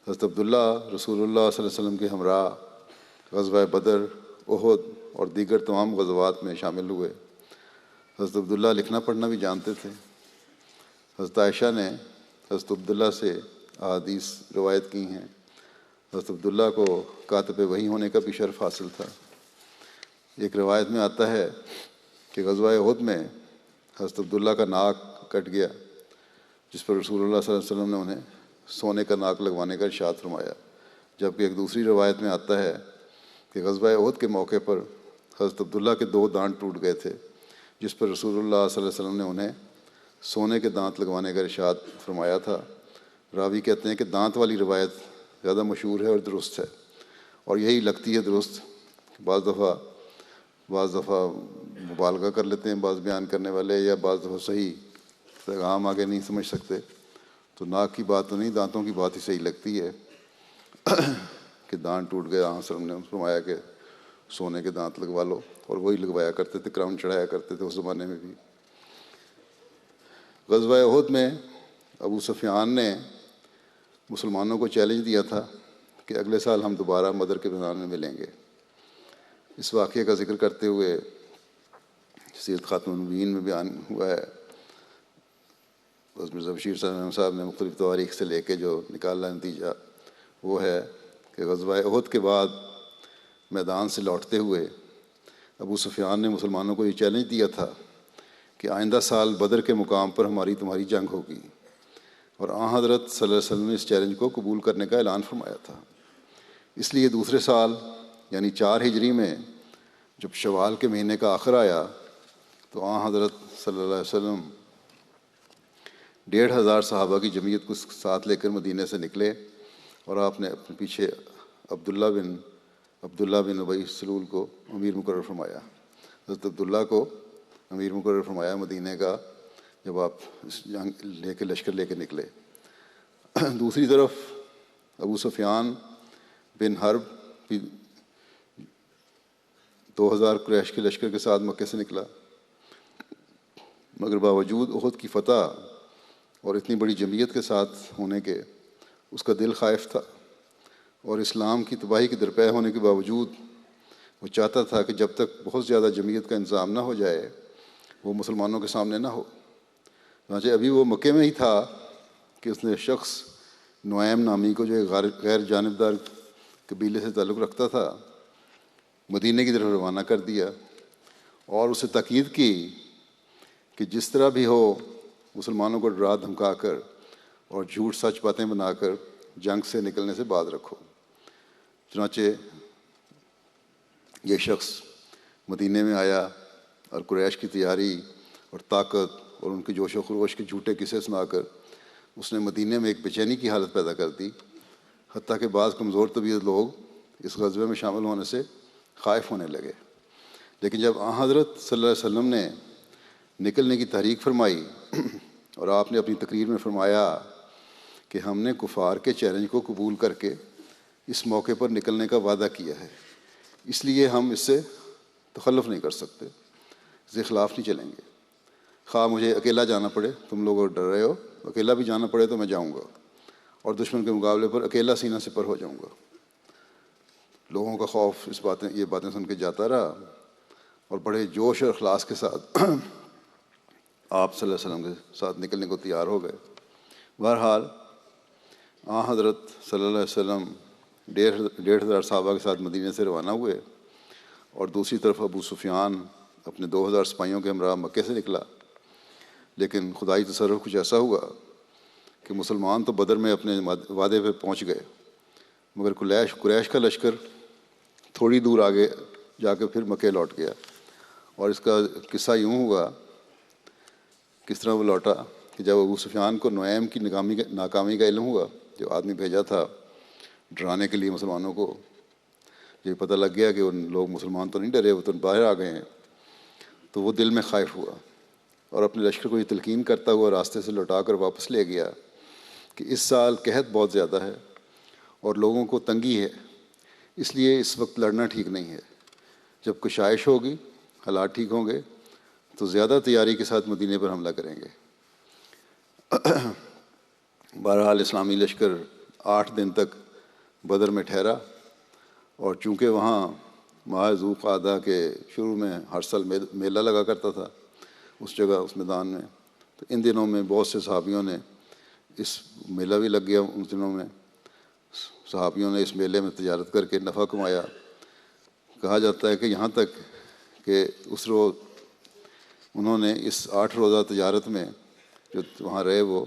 حضرت عبداللہ رسول اللہ صلی اللہ علیہ وسلم کے ہمراہ غزوہ بدر، احد اور دیگر تمام غزوات میں شامل ہوئے. حضرت عبداللہ لکھنا پڑھنا بھی جانتے تھے. حضرت عائشہ نے حضرت عبداللہ سے احادیث روایت کی ہیں. حضرت عبداللہ کو کاتب وحی ہونے کا بھی شرف حاصل تھا. ایک روایت میں آتا ہے کہ غزوہ احد میں حضرت عبداللہ کا ناک کٹ گیا، جس پر رسول اللہ صلی اللہ علیہ وسلم نے انہیں سونے کا ناک لگوانے کا ارشاد فرمایا. جبکہ ایک دوسری روایت میں آتا ہے کہ غزوہ احد کے موقع پر حضرت عبداللہ کے 2 دانت ٹوٹ گئے تھے، جس پر رسول اللہ صلی اللہ علیہ وسلم نے انہیں سونے کے دانت لگوانے کا ارشاد فرمایا تھا. راوی کہتے ہیں کہ دانت والی روایت زیادہ مشہور ہے اور درست ہے، اور یہی لگتی ہے درست. بعض دفعہ مبالغہ کر لیتے ہیں بعض بیان کرنے والے، یا بعض دفعہ صحیح پیغام آگے نہیں سمجھ سکتے تو ناک کی بات تو نہیں، دانتوں کی بات ہی صحیح لگتی ہے کہ دانت ٹوٹ گیا، آن وسلم نے فرمایا کہ سونے کے دانت لگوا لو، اور وہی لگوایا کرتے تھے، کراؤن چڑھایا کرتے تھے اس زمانے میں بھی. غزوہ احد میں ابو سفیان نے مسلمانوں کو چیلنج دیا تھا کہ اگلے سال ہم دوبارہ بدر کے میدان میں ملیں گے. اس واقعے کا ذکر کرتے ہوئے سیرت خاتم النبیین میں بیان ہوا ہے. بس مرزا بشیر صاحب نے مختلف تواریخ سے لے کے جو نکالا نتیجہ وہ ہے کہ غزوہ احد کے بعد میدان سے لوٹتے ہوئے ابو سفیان نے مسلمانوں کو یہ چیلنج دیا تھا کہ آئندہ سال بدر کے مقام پر ہماری تمہاری جنگ ہوگی، اور آن حضرت صلی اللہ علیہ وسلم نے اس چیلنج کو قبول کرنے کا اعلان فرمایا تھا. اس لیے دوسرے سال یعنی 4 ہجری میں جب شوال کے مہینے کا آخر آیا تو آن حضرت صلی اللہ علیہ وسلم 1,500 صحابہ کی جمعیت کو ساتھ لے کر مدینے سے نکلے، اور آپ نے اپنے پیچھے عبداللہ بن ابی سلول کو امیر مقرر فرمایا. حضرت عبداللہ کو امیر مقرر فرمایا مدینے کا جب آپ اس جنگ لشکر لے کے نکلے. دوسری طرف ابو سفیان بن حرب بھی 2000 قریش کے لشکر کے ساتھ مکے سے نکلا، مگر باوجود احد کی فتح اور اتنی بڑی جمعیت کے ساتھ ہونے کے اس کا دل خائف تھا، اور اسلام کی تباہی کے درپے ہونے کے باوجود وہ چاہتا تھا کہ جب تک بہت زیادہ جمعیت کا انتظام نہ ہو جائے وہ مسلمانوں کے سامنے نہ ہو۔ چنانچہ ابھی وہ مکے میں ہی تھا کہ اس نے شخص نعیم نامی کو، جو ایک غیر جانبدار قبیلے سے تعلق رکھتا تھا، مدینے کی طرف روانہ کر دیا اور اسے تاکید کی کہ جس طرح بھی ہو مسلمانوں کو ڈرا دھمکا کر اور جھوٹ سچ باتیں بنا کر جنگ سے نکلنے سے باز رکھو۔ چنانچہ یہ شخص مدینے میں آیا اور قریش کی تیاری اور طاقت اور ان کی جوش و خروش کے جھوٹے قصے سنا کر اس نے مدینے میں ایک بے چینی کی حالت پیدا کر دی، حتیٰ کہ بعض کمزور طبیعت لوگ اس غزوے میں شامل ہونے سے خائف ہونے لگے۔ لیکن جب حضرت صلی اللہ علیہ وسلم نے نکلنے کی تحریک فرمائی اور آپ نے اپنی تقریر میں فرمایا کہ ہم نے کفار کے چیلنج کو قبول کر کے اس موقع پر نکلنے کا وعدہ کیا ہے، اس لیے ہم اس سے تخلف نہیں کر سکتے، اس کے خلاف نہیں چلیں گے، خواہ مجھے اکیلا جانا پڑے، تم لوگ ڈر رہے ہو، اکیلا بھی جانا پڑے تو میں جاؤں گا اور دشمن کے مقابلے پر اکیلا سینہ سپر ہو جاؤں گا۔ لوگوں کا خوف یہ باتیں سن کے جاتا رہا اور بڑے جوش اور اخلاص کے ساتھ آپ صلی اللہ علیہ وسلم کے ساتھ نکلنے کو تیار ہو گئے۔ بہرحال حضرت صلی اللہ علیہ وسلم 1,500 صحابہ کے ساتھ مدینے سے روانہ ہوئے، اور دوسری طرف ابو سفیان اپنے 2,000 سپاہیوں کے ہمراہ مکے سے نکلا۔ لیکن خدائی تصرف کچھ ایسا ہوا کہ مسلمان تو بدر میں اپنے وعدے پہ پہنچ گئے، مگر قریش کا لشکر تھوڑی دور آگے جا کے پھر مکے لوٹ گیا۔ اور اس کا قصہ یوں ہوا، کس طرح وہ لوٹا کہ جب ابو سفیان کو نعیم کی ناکامی کا علم ہوا، جو آدمی بھیجا تھا ڈرانے کے لیے مسلمانوں کو، یہ پتہ لگ گیا کہ ان لوگ مسلمان تو نہیں ڈرے، وہ تو باہر آ گئے ہیں، تو وہ دل میں خائف ہوا اور اپنے لشکر کو یہ تلقین کرتا ہوا راستے سے لوٹا کر واپس لے گیا کہ اس سال قحط بہت زیادہ ہے اور لوگوں کو تنگی ہے، اس لیے اس وقت لڑنا ٹھیک نہیں ہے، جب کشائش ہوگی، حالات ٹھیک ہوں گے تو زیادہ تیاری کے ساتھ مدینے پر حملہ کریں گے۔ بہرحال اسلامی لشکر 8 دن تک بدر میں ٹھہرا، اور چونکہ وہاں ماہ ذو قعدہ کے شروع میں ہر سال میلہ لگا کرتا تھا اس جگہ، اس میدان میں، تو ان دنوں میں بہت سے صحابیوں نے اس میلہ بھی لگ گیا، ان دنوں میں صحابیوں نے اس میلے میں تجارت کر کے نفع کمایا۔ کہا جاتا ہے کہ یہاں تک کہ اس روز انہوں نے اس 8 روزہ تجارت میں جو وہاں رہے، وہ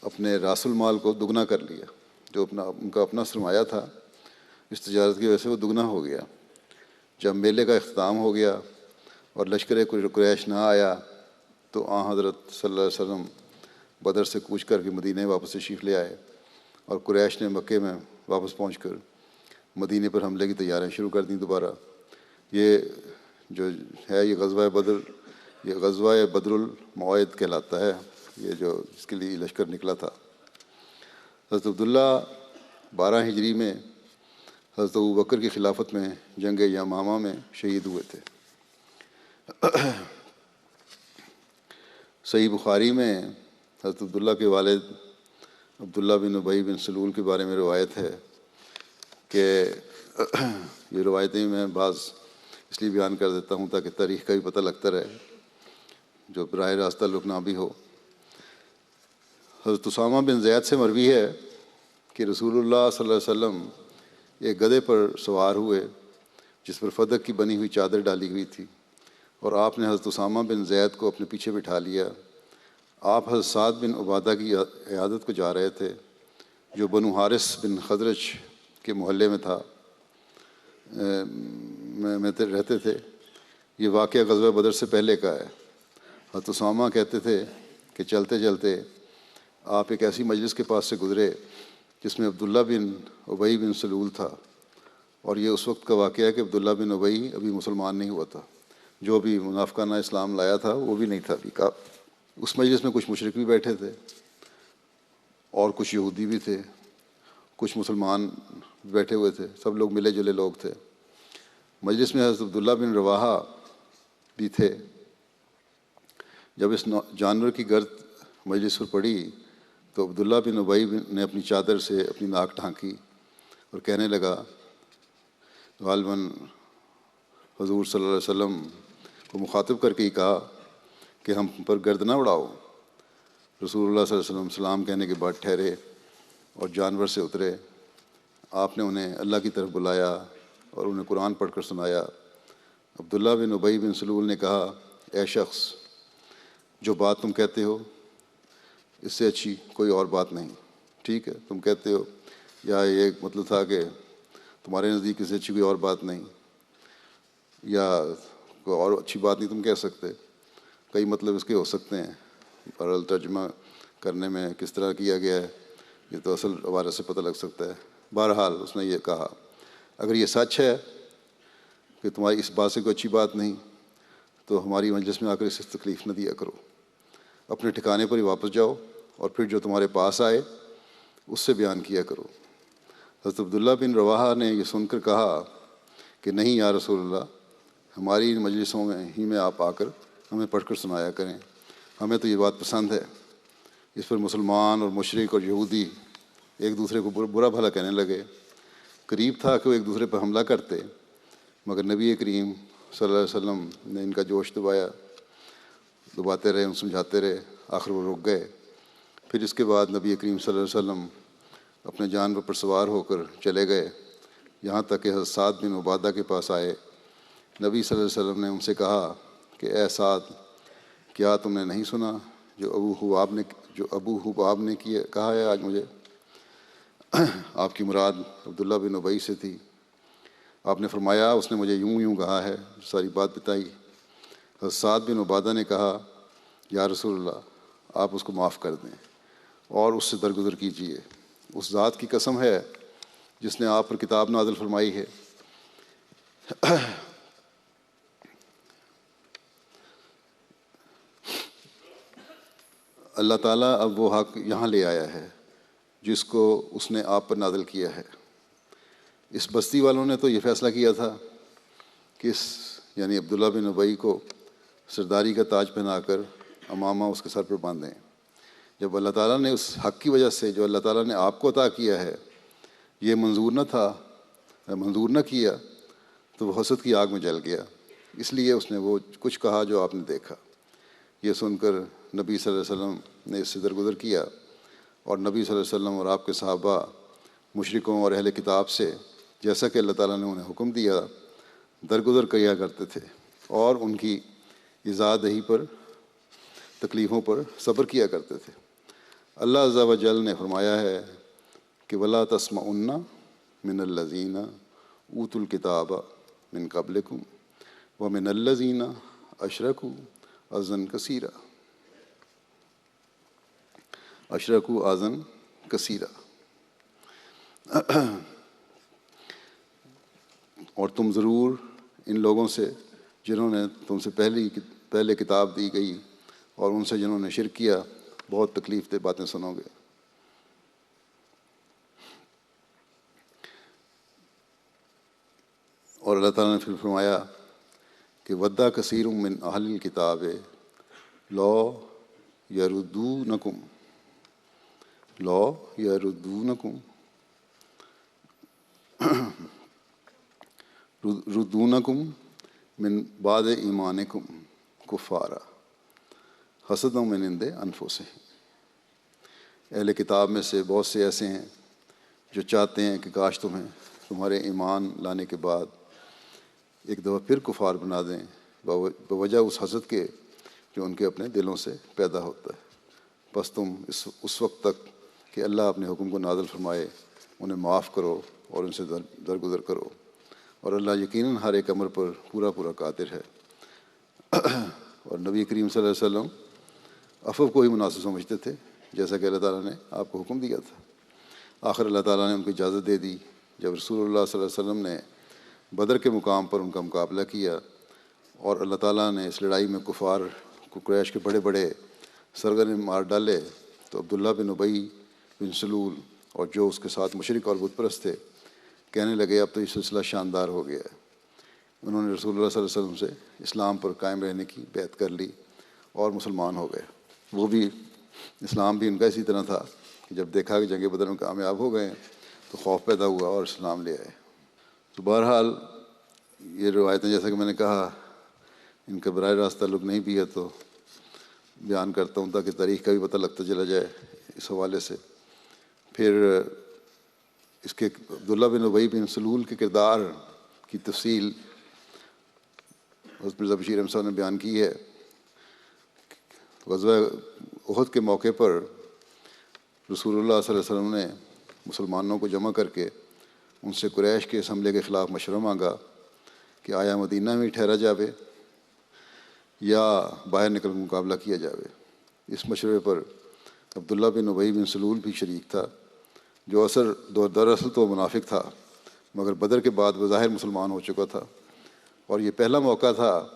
اپنے راس المال کو دگنا کر لیا، جو ان کا اپنا سرمایہ تھا اس تجارت کی وجہ سے وہ دگنا ہو گیا۔ جب میلے کا اختتام ہو گیا اور لشکر قریش نہ آیا تو حضرت صلی اللہ علیہ وسلم بدر سے کوچ کر کے مدینے واپس تشریف لے آئے، اور قریش نے مکے میں واپس پہنچ کر مدینے پر حملے کی تیاریاں شروع کر دیں دوبارہ۔ یہ جو ہے یہ غزوہ بدر الموعد کہلاتا ہے، یہ جو جس کے لیے لشکر نکلا تھا۔ حضرت عبداللہ 12 ہجری میں حضرت ابوبکر کی خلافت میں جنگ یمامہ میں شہید ہوئے تھے۔ صحیح بخاری میں حضرت عبداللہ کے والد عبداللہ بن ابی بن سلول کے بارے میں روایت ہے کہ یہ روایتیں میں بعض اس لیے بیان کر دیتا ہوں تاکہ تاریخ کا بھی پتہ لگتا رہے، جو براہ راست تعلق نہ بھی ہو۔ حضرت اسامہ بن زید سے مروی ہے کہ رسول اللہ صلی اللہ علیہ وسلم ایک گدھے پر سوار ہوئے جس پر فدق کی بنی ہوئی چادر ڈالی ہوئی تھی، اور آپ نے حضرت اسامہ بن زید کو اپنے پیچھے بٹھا لیا۔ آپ حضرت سعد بن عبادہ کی عیادت کو جا رہے تھے، جو بنو حارث بن خزرج کے محلے میں تھا، میں رہتے تھے۔ یہ واقعہ غزوہ بدر سے پہلے کا ہے۔ حضرت اسامہ کہتے تھے کہ چلتے چلتے آپ ایک ایسی مجلس کے پاس سے گزرے جس میں عبداللہ بن ابی بن سلول تھا، اور یہ اس وقت کا واقعہ ہے کہ عبداللہ بن ابی ابھی مسلمان نہیں ہوا تھا، جو بھی منافقانہ اسلام لایا تھا وہ بھی نہیں تھا ابھی کا۔ اس مجلس میں کچھ مشرک بھی بیٹھے تھے اور کچھ یہودی بھی تھے، کچھ مسلمان بیٹھے ہوئے تھے، سب لوگ ملے جلے لوگ تھے۔ مجلس میں حضرت عبداللہ بن رواحہ بھی تھے۔ جب اس جانور کی گرد مجلس پر پڑی تو عبداللہ بن ابی نے اپنی چادر سے اپنی ناک ڈھانکی اور کہنے لگا، غالباً حضور صلی اللہ علیہ وسلم کو مخاطب کر کے ہی کہا کہ ہم پر گرد نہ اڑاؤ۔ رسول اللہ صلی اللہ علیہ وسلم سلام کہنے کے بعد ٹھہرے اور جانور سے اترے۔ آپ نے انہیں اللہ کی طرف بلایا اور انہیں قرآن پڑھ کر سنایا۔ عبداللہ بن ابی بن سلول نے کہا، اے شخص، جو بات تم کہتے ہو اس سے اچھی کوئی اور بات نہیں۔ ٹھیک ہے، تم کہتے ہو، یا یہ ایک مطلب تھا کہ تمہارے نزدیک اس سے اچھی کوئی اور بات نہیں، یا کوئی اور اچھی بات نہیں تم کہہ سکتے۔ کئی مطلب اس کے ہو سکتے ہیں، اور ترجمہ کرنے میں کس طرح کیا گیا ہے یہ تو اصل عبارت سے پتہ لگ سکتا ہے۔ بہرحال اس نے یہ کہا، اگر یہ سچ ہے کہ تمہاری اس بات سے کوئی اچھی بات نہیں تو ہماری مجلس میں آ کر اس سے تکلیف نہ دیا کرو، اپنے ٹھکانے پر ہی واپس جاؤ اور پھر جو تمہارے پاس آئے اس سے بیان کیا کرو۔ حضرت عبداللہ بن رواحہ نے یہ سن کر کہا کہ نہیں یا رسول اللہ، ہماری مجلسوں میں ہی میں آپ آ کر ہمیں پڑھ کر سنایا کریں، ہمیں تو یہ بات پسند ہے۔ اس پر مسلمان اور مشرک اور یہودی ایک دوسرے کو برا بھلا کہنے لگے۔ قریب تھا کہ وہ ایک دوسرے پر حملہ کرتے، مگر نبی کریم صلی اللہ علیہ وسلم نے ان کا جوش دباتے رہے، ان سمجھاتے رہے، آخر وہ رک گئے۔ پھر اس کے بعد نبی کریم صلی اللہ علیہ وسلم اپنے جانور پر سوار ہو کر چلے گئے، یہاں تک کہ حضرت سعد بن عبادہ کے پاس آئے۔ نبی صلی اللہ علیہ وسلم نے ان سے کہا کہ اے سعد، کیا تم نے نہیں سنا جو ابو حباب نے کہا ہے آج مجھے؟ آپ کی مراد عبداللہ بن ابی سے تھی۔ آپ نے فرمایا، اس نے مجھے یوں کہا ہے، ساری بات بتائی۔ حضرت سعد بن عبادہ نے کہا، یا رسول اللہ، آپ اس کو معاف کر دیں اور اس سے درگزر کیجیے۔ اس ذات کی قسم ہے جس نے آپ پر کتاب نازل فرمائی ہے، اللہ تعالیٰ اب وہ حق یہاں لے آیا ہے جس کو اس نے آپ پر نازل کیا ہے۔ اس بستی والوں نے تو یہ فیصلہ کیا تھا کہ یعنی عبداللہ بن ابی کو سرداری کا تاج پہنا کر امامہ اس کے سر پر باندھیں۔ جب اللہ تعالیٰ نے اس حق کی وجہ سے جو اللہ تعالیٰ نے آپ کو عطا کیا ہے یہ منظور نہ کیا تو وہ حسد کی آگ میں جل گیا، اس لیے اس نے وہ کچھ کہا جو آپ نے دیکھا۔ یہ سن کر نبی صلی اللہ علیہ وسلم نے اس سے درگزر کیا، اور نبی صلی اللہ علیہ وسلم اور آپ کے صحابہ مشرکوں اور اہل کتاب سے جیسا کہ اللہ تعالیٰ نے انہیں حکم دیا درگزر کیا کرتے تھے، اور ان کی ایذا دہی پر، تکلیفوں پر صبر کیا کرتے تھے۔ اللہ عز و جل نے فرمایا ہے کہ وَلَا تَسْمَعُنَّ مِنَ الَّذِينَ أُوتُوا الْكِتَابَ مِنْ قَبْلِكُمْ وَمِنَ الَّذِينَ أَشْرَكُوا أَذًى كَثِيرًا۔ اور تم ضرور ان لوگوں سے جنہوں نے تم سے پہلے کتاب دی گئی اور ان سے جنہوں نے شرک کیا بہت تکلیف دہ باتیں سنو گے۔ اور اللہ تعالیٰ نے پھر فرمایا کہ وَدَّ كَثِيرٌ مِّنْ أَهْلِ الْكِتَابِ لَوْ يَرُدُّونَكُمْ مِنْ بَعْدِ إِيمَانِكُمْ كُفَّارًا حَسَدًا مِّنْ عِندِ أَنفُسِهِمْ۔ اہل کتاب میں سے بہت سے ایسے ہیں جو چاہتے ہیں کہ کاش تمہارے ایمان لانے کے بعد ایک دفعہ پھر کفار بنا دیں بوجہ اس حسد کے جو ان کے اپنے دلوں سے پیدا ہوتا ہے۔ بس تم اس وقت تک کہ اللہ اپنے حکم کو نازل فرمائے انہیں معاف کرو اور ان سے درگزر کرو، اور اللہ یقیناً ہر ایک امر پر پورا قادر ہے۔ اور نبی کریم صلی اللہ علیہ وسلم عفو کو ہی مناسب سمجھتے تھے جیسا کہ اللہ تعالیٰ نے آپ کو حکم دیا تھا۔ آخر اللہ تعالیٰ نے ان کو اجازت دے دی جب رسول اللہ صلی اللہ علیہ وسلم نے بدر کے مقام پر ان کا مقابلہ کیا، اور اللہ تعالیٰ نے اس لڑائی میں کفار کو قریش کے بڑے سرگرم مار ڈالے، تو عبداللہ بن ابی بن سلول اور جو اس کے ساتھ مشرک اور بت پرست تھے کہنے لگے اب تو یہ سلسلہ شاندار ہو گیا ہے۔ انہوں نے رسول اللہ صلی اللہ علیہ وسلم سے اسلام پر قائم رہنے کی بیعت کر لی اور مسلمان ہو گئے، وہ بھی اسلام بھی ان کا اسی طرح تھا کہ جب دیکھا کہ جنگ بدر میں کامیاب ہو گئے تو خوف پیدا ہوا اور اسلام لے آئے۔ تو بہرحال یہ روایتیں جیسا کہ میں نے کہا ان کا براہ راست تعلق نہیں بھی ہے تو بیان کرتا ہوں تاکہ تاریخ کا بھی پتہ لگتا چلا جائے اس حوالے سے۔ پھر اس کے عبداللہ بن ابی بن سلول کے کردار کی تفصیل حضرت مرزا بشیر احمد صاحب نے بیان کی ہے۔ غزوہ احد کے موقع پر رسول اللہ صلی اللہ علیہ وسلم نے مسلمانوں کو جمع کر کے ان سے قریش کے اس حملے کے خلاف مشورہ مانگا کہ آیا مدینہ میں ٹھہرا جاوے یا باہر نکل کر مقابلہ کیا جاوے۔ اس مشورے پر عبداللہ بن ابی بن سلول بھی شریک تھا، جو دراصل تو منافق تھا مگر بدر کے بعد بظاہر مسلمان ہو چکا تھا، اور یہ پہلا موقع تھا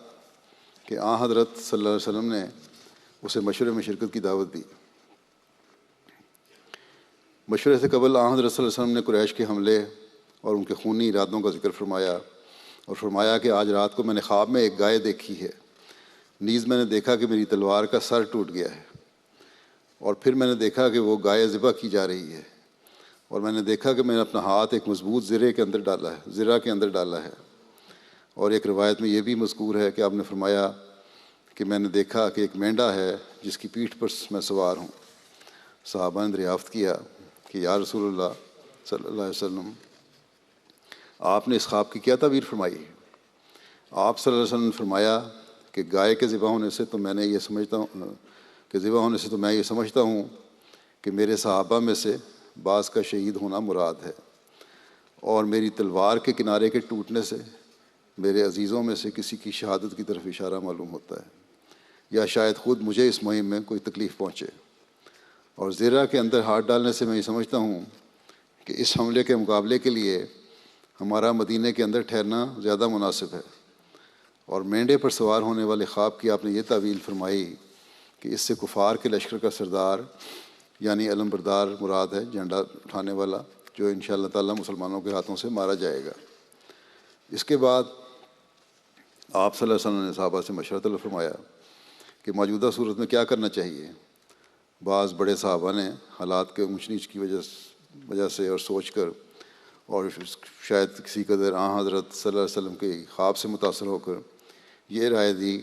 کہ حضرت صلی اللہ علیہ وسلم نے اسے مشورے میں شرکت کی دعوت دی۔ مشورے سے قبل حضرت صلی اللہ علیہ وسلم نے قریش کے حملے اور ان کے خونی ارادوں کا ذکر فرمایا اور فرمایا کہ آج رات کو میں نے خواب میں ایک گائے دیکھی ہے، نیز میں نے دیکھا کہ میری تلوار کا سر ٹوٹ گیا ہے، اور پھر میں نے دیکھا کہ وہ گائے ذبح کی جا رہی ہے، اور میں نے دیکھا کہ میں نے اپنا ہاتھ ایک مضبوط زرہ کے اندر ڈالا ہے۔ اور ایک روایت میں یہ بھی مذکور ہے کہ آپ نے فرمایا کہ میں نے دیکھا کہ ایک مینڈا ہے جس کی پیٹھ پر میں سوار ہوں۔ صحابہ نے دریافت کیا کہ یا رسول اللہ صلی اللہ علیہ وسلم، آپ نے اس خواب کی کیا تعبیر فرمائی؟ آپ صلی اللہ علیہ وسلم نے فرمایا کہ گائے کے ذبح ہونے سے تو میں یہ سمجھتا ہوں کہ میرے صحابہ میں سے بعض کا شہید ہونا مراد ہے، اور میری تلوار کے کنارے کے ٹوٹنے سے میرے عزیزوں میں سے کسی کی شہادت کی طرف اشارہ معلوم ہوتا ہے، یا شاید خود مجھے اس مہم میں کوئی تکلیف پہنچے، اور زرہ کے اندر ہاتھ ڈالنے سے میں یہ سمجھتا ہوں کہ اس حملے کے مقابلے کے لیے ہمارا مدینہ کے اندر ٹھہرنا زیادہ مناسب ہے۔ اور مینڈے پر سوار ہونے والے خواب کی آپ نے یہ تعویل فرمائی کہ اس سے کفار کے لشکر کا سردار یعنی علم بردار مراد ہے، جھنڈا اٹھانے والا، جو انشاءاللہ تعالی مسلمانوں کے ہاتھوں سے مارا جائے گا۔ اس کے بعد آپ صلی اللہ علیہ وسلم نے صحابہ سے مشورہ طلب فرمایا کہ موجودہ صورت میں کیا کرنا چاہیے۔ بعض بڑے صحابہ نے حالات کے اونچ نیچ کی وجہ سے اور سوچ کر اور شاید کسی قدر حضرت صلی اللہ علیہ وسلم کے خواب سے متاثر ہو کر یہ رائے دی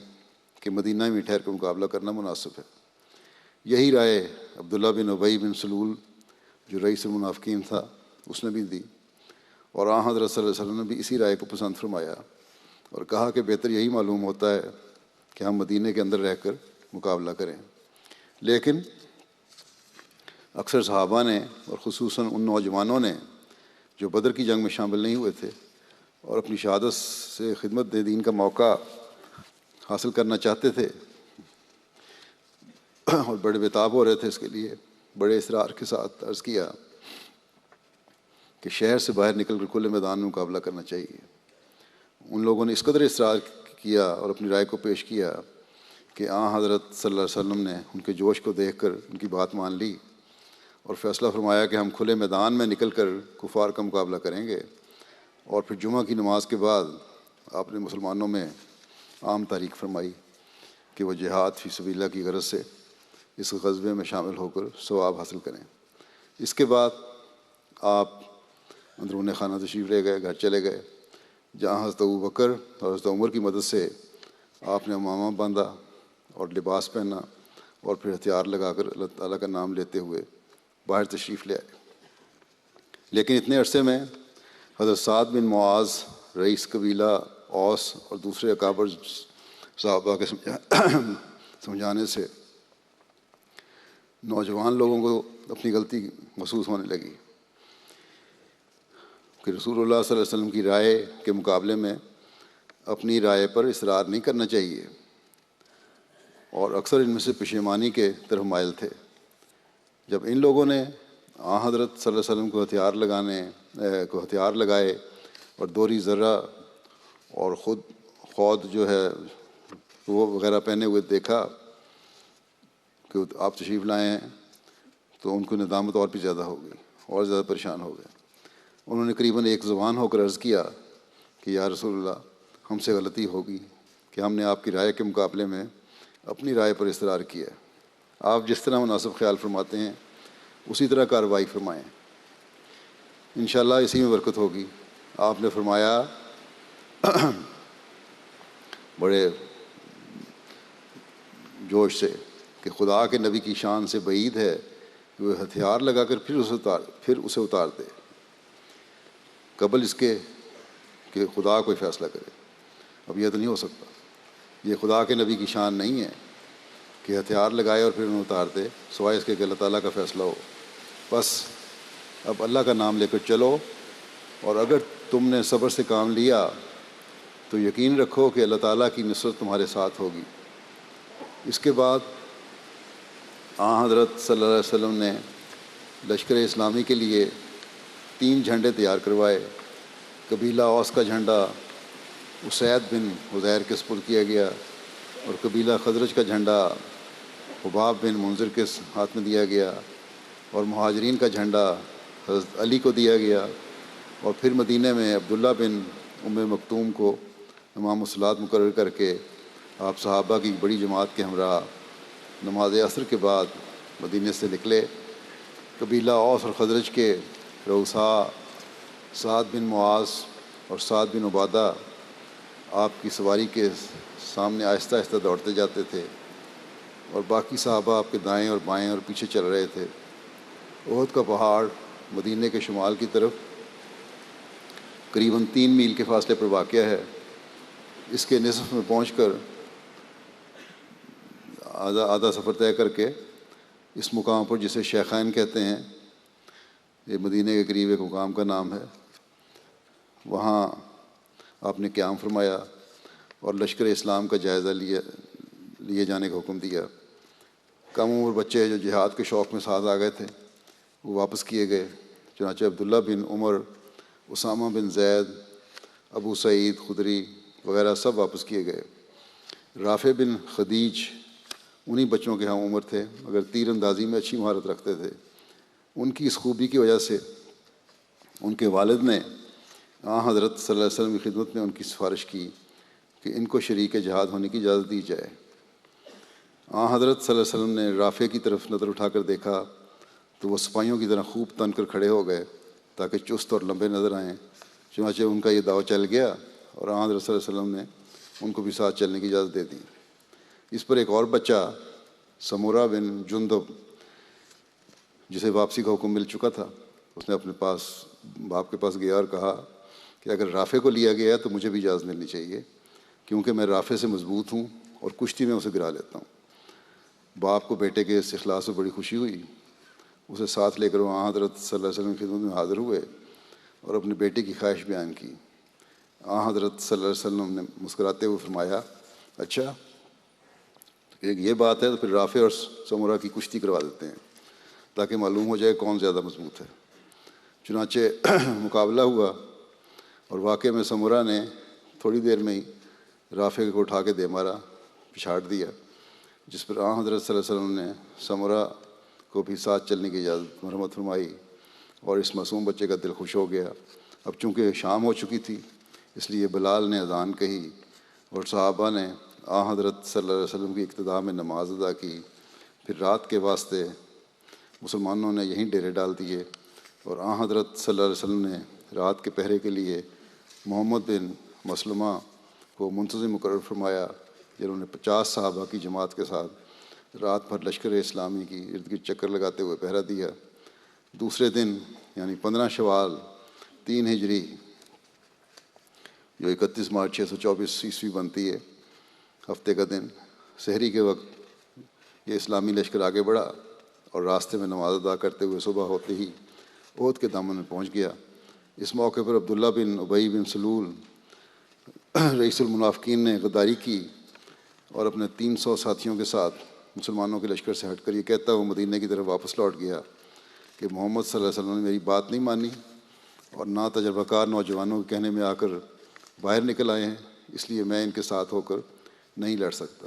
کہ مدینہ میں ٹھہر کر مقابلہ کرنا مناسب ہے۔ یہی رائے عبداللہ بن ابی بن سلول جو رئیس المنافقین تھا اس نے بھی دی، اور حضرت صلی اللہ علیہ وسلم نے بھی اسی رائے کو پسند فرمایا اور کہا کہ بہتر یہی معلوم ہوتا ہے کہ ہم مدینہ کے اندر رہ کر مقابلہ کریں۔ لیکن اکثر صحابہ نے اور خصوصاً ان نوجوانوں نے جو بدر کی جنگ میں شامل نہیں ہوئے تھے اور اپنی شہادت سے خدمت دین کا موقع حاصل کرنا چاہتے تھے اور بڑے بےتاب ہو رہے تھے، اس کے لیے بڑے اصرار کے ساتھ عرض کیا کہ شہر سے باہر نکل کر کھلے میدان میں مقابلہ کرنا چاہیے۔ ان لوگوں نے اس قدر اصرار کیا اور اپنی رائے کو پیش کیا کہ حضرت صلی اللہ علیہ وسلم نے ان کے جوش کو دیکھ کر ان کی بات مان لی اور فیصلہ فرمایا کہ ہم کھلے میدان میں نکل کر کفار کا مقابلہ کریں گے۔ اور پھر جمعہ کی نماز کے بعد آپ نے مسلمانوں میں عام تحریک فرمائی کہ وہ جہاد فی سبیل اللہ کی غرض سے اس غزوے میں شامل ہو کر ثواب حاصل کریں۔ اس کے بعد آپ اندرون خانہ تشریف لے گئے، گھر چلے گئے، جہاں حضرت ابوبکر اور حضرت عمر کی مدد سے آپ نے امامہ باندھا اور لباس پہنا اور پھر ہتھیار لگا کر اللہ تعالیٰ کا نام لیتے ہوئے باہر تشریف لے آئے۔ لیکن اتنے عرصے میں حضرت سعد بن معاذ رئیس قبیلہ اوس اور دوسرے اکابر صحابہ کے سمجھانے سے نوجوان لوگوں کو اپنی غلطی محسوس ہونے لگی کہ رسول اللہ صلی اللہ علیہ وسلم کی رائے کے مقابلے میں اپنی رائے پر اصرار نہیں کرنا چاہیے، اور اکثر ان میں سے پشیمانی کے طرف مائل تھے۔ جب ان لوگوں نے حضرت صلی اللہ علیہ وسلم کو ہتھیار لگائے اور دوری ذرہ اور خود جو ہے وہ وغیرہ پہنے ہوئے دیکھا کہ آپ تشریف لائے ہیں، تو ان کو ندامت اور بھی زیادہ ہو گئی اور زیادہ پریشان ہو گئے۔ انہوں نے قریباً ایک زبان ہو کر عرض کیا کہ یا رسول اللہ، ہم سے غلطی ہوگی کہ ہم نے آپ کی رائے کے مقابلے میں اپنی رائے پر اصرار کیا ہے۔ آپ جس طرح مناسب خیال فرماتے ہیں اسی طرح کارروائی فرمائیں، انشاءاللہ اسی میں برکت ہوگی۔ آپ نے فرمایا بڑے جوش سے کہ خدا کے نبی کی شان سے بعید ہے کہ وہ ہتھیار لگا کر پھر اسے اتار دے قبل اس کے کہ خدا کوئی فیصلہ کرے۔ اب یہ تو نہیں ہو سکتا، یہ خدا کے نبی کی شان نہیں ہے کہ ہتھیار لگائے اور پھر انہیں اتار دے، سوائے اس کے کہ اللہ تعالیٰ کا فیصلہ ہو۔ بس اب اللہ کا نام لے کر چلو، اور اگر تم نے صبر سے کام لیا تو یقین رکھو کہ اللہ تعالیٰ کی نصرت تمہارے ساتھ ہوگی۔ اس کے بعد حضرت صلی اللہ علیہ وسلم نے لشکر اسلامی کے لیے 3 جھنڈے تیار کروائے۔ قبیلہ اوس کا جھنڈا اسید بن حذیر کے سپرد کیا گیا، اور قبیلہ خزرج کا جھنڈا حباب بن منذر کے ہاتھ میں دیا گیا، اور مہاجرین کا جھنڈا حضرت علی کو دیا گیا، اور پھر مدینہ میں عبداللہ بن ام مکتوم کو امام الصلاۃ مقرر کر کے آپ صحابہ کی بڑی جماعت کے ہمراہ نماز عصر کے بعد مدینہ سے نکلے۔ قبیلہ اوس اور خزرج کے رؤساء سعد بن معاذ اور سعد بن عبادہ آپ کی سواری کے سامنے آہستہ آہستہ دوڑتے جاتے تھے، اور باقی صحابہ آپ کے دائیں اور بائیں اور پیچھے چل رہے تھے۔ احد کا پہاڑ مدینہ کے شمال کی طرف قریباً 3 میل کے فاصلے پر واقع ہے۔ اس کے نصف میں پہنچ کر آدھا سفر طے کر کے اس مقام پر، جسے شیخین کہتے ہیں، یہ مدینہ کے قریب ایک مقام کا نام ہے، وہاں آپ نے قیام فرمایا اور لشکر اسلام کا جائزہ لیے جانے کا حکم دیا۔ کم عمر بچے جو جہاد کے شوق میں ساتھ آ گئے تھے وہ واپس کیے گئے، چنانچہ عبداللہ بن عمر، اسامہ بن زید، ابو سعید خدری وغیرہ سب واپس کیے گئے۔ رافع بن خدیج انہی بچوں کے ہم عمر تھے، مگر تیر اندازی میں اچھی مہارت رکھتے تھے۔ ان کی اس خوبی کی وجہ سے ان کے والد نے حضرت صلی اللہ علیہ وسلم کی خدمت میں ان کی سفارش کی کہ ان کو شریک جہاد ہونے کی اجازت دی جائے۔ حضرت صلی اللہ علیہ وسلم نے رافع کی طرف نظر اٹھا کر دیکھا تو وہ سپاہیوں کی طرح خوب تن کر کھڑے ہو گئے تاکہ چست اور لمبے نظر آئیں۔ چنانچہ ان کا یہ داؤ چل گیا اور حضرت صلی اللہ علیہ وسلم نے ان کو بھی ساتھ چلنے کی اجازت دے دی۔ اس پر ایک اور بچہ سمورہ بن جندب، جسے واپسی کا حکم مل چکا تھا، اس نے اپنے باپ کے پاس گیا اور کہا کہ اگر رافع کو لیا گیا ہے تو مجھے بھی اجازت ملنی چاہیے، کیونکہ میں رافع سے مضبوط ہوں اور کشتی میں اسے گرا لیتا ہوں۔ باپ کو بیٹے کے اس اخلاص سے بڑی خوشی ہوئی، اسے ساتھ لے کر وہاں حضرت صلی اللہ علیہ وسلم کی خدمت میں حاضر ہوئے اور اپنے بیٹے کی خواہش بیان کی۔ حضرت صلی اللہ علیہ وسلم نے مسکراتے ہوئے فرمایا، اچھا ایک یہ بات ہے تو پھر رافع اور سمورہ کی کشتی کروا دیتے ہیں تاکہ معلوم ہو جائے کون زیادہ مضبوط ہے۔ چنانچہ مقابلہ ہوا اور واقعے میں سمورہ نے تھوڑی دیر میں ہی رافع کو اٹھا کے دے مارا، پچھاڑ دیا، جس پر حضرت صلی اللہ علیہ وسلم نے سمورہ کو بھی ساتھ چلنے کی اجازت مرحمت فرمائی، اور اس معصوم بچے کا دل خوش ہو گیا۔ اب چونکہ شام ہو چکی تھی اس لیے بلال نے اذان کہی اور صحابہ نے حضرت صلی اللہ علیہ وسلم کی اقتداء میں نماز ادا کی۔ پھر رات کے واسطے مسلمانوں نے یہیں ڈیرے ڈال دیے، اور حضرت صلی اللہ علیہ وسلم نے رات کے پہرے کے لیے محمد بن مسلمہ کو منتظم مقرر فرمایا، جنہوں نے 50 صحابہ کی جماعت کے ساتھ رات بھر لشکر اسلامی کی ارد گرد چکر لگاتے ہوئے پہرا دیا۔ دوسرے دن یعنی 15 شوال 3 ہجری، جو 31 مارچ 624 عیسوی بنتی ہے، ہفتے کا دن، سحری کے وقت یہ اسلامی لشکر آگے بڑھا اور راستے میں نماز ادا کرتے ہوئے صبح ہوتے ہی احد کے دامن میں پہنچ گیا۔ اس موقع پر عبداللہ بن ابی بن سلول رئیس المنافقین نے غداری کی اور اپنے 300 ساتھیوں کے ساتھ مسلمانوں کے لشکر سے ہٹ کر یہ کہتا ہوا مدینہ کی طرف واپس لوٹ گیا کہ محمد صلی اللہ علیہ وسلم نے میری بات نہیں مانی اور نہ تجربہ کار نوجوانوں کے کہنے میں آ کر باہر نکل آئے ہیں، اس لیے میں ان کے ساتھ ہو کر نہیں لڑ سکتا۔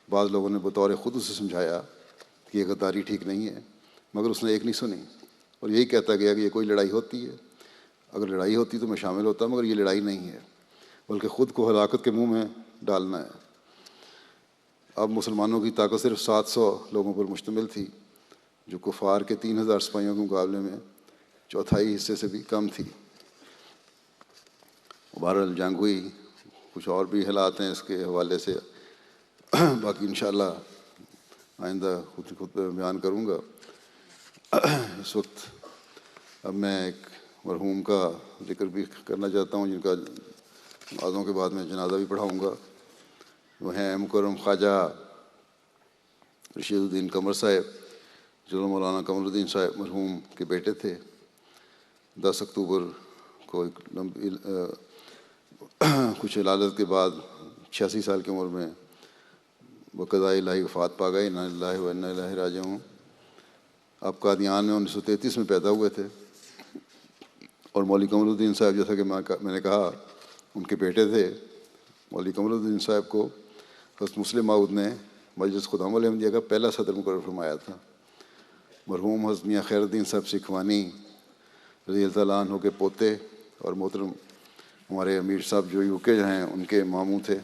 بعض لوگوں نے بطور خود اسے سمجھایا کہ یہ غداری ٹھیک نہیں ہے، مگر اس نے ایک نہیں سنی اور یہی کہتا گیا کہ یہ کوئی لڑائی ہوتی ہے، اگر لڑائی ہوتی تو میں شامل ہوتا، مگر یہ لڑائی نہیں ہے، بلکہ خود کو ہلاکت کے منہ میں ڈالنا ہے۔ اب مسلمانوں کی طاقت صرف 700 لوگوں پر مشتمل تھی، جو کفار کے 3000 سپاہیوں کے مقابلے میں چوتھائی حصے سے بھی کم تھی۔ بہرحال جنگ ہوئی، کچھ اور بھی حالات ہیں اس کے حوالے سے، باقی انشاءاللہ آئندہ خود بیان کروں گا۔ اس وقت اب میں ایک مرحوم کا ذکر بھی کرنا چاہتا ہوں، جن کا نمازوں کے بعد میں جنازہ بھی پڑھاؤں گا۔ وہ ہیں مکرم خواجہ رشید الدین قمر صاحب، جو مولانا قمر الدین صاحب مرحوم کے بیٹے تھے۔ 10 اکتوبر کو ایک لمبی کچھ علالت کے بعد 86 سال کی عمر میں بقضائے الہی وفات پا گئے۔ انا للہ و انا الیہ راجعون۔ آپ قادیان میں 1933 میں پیدا ہوئے تھے، اور مولوی قمر الدین صاحب، جیسا کہ میں نے کہا، ان کے بیٹے تھے۔ مولوی قمر الدین صاحب کو حضرت مسلم موعود نے مجلس خدام الاحمدیہ کا پہلا صدر مقرر فرمایا تھا۔ مرحوم حضرت میاں خیر الدین صاحب سکھوانی رضی اللہ تعالیٰ عنہ کے پوتے، اور محترم ہمارے امیر صاحب جو یو کے ہیں ان کے ماموں تھے۔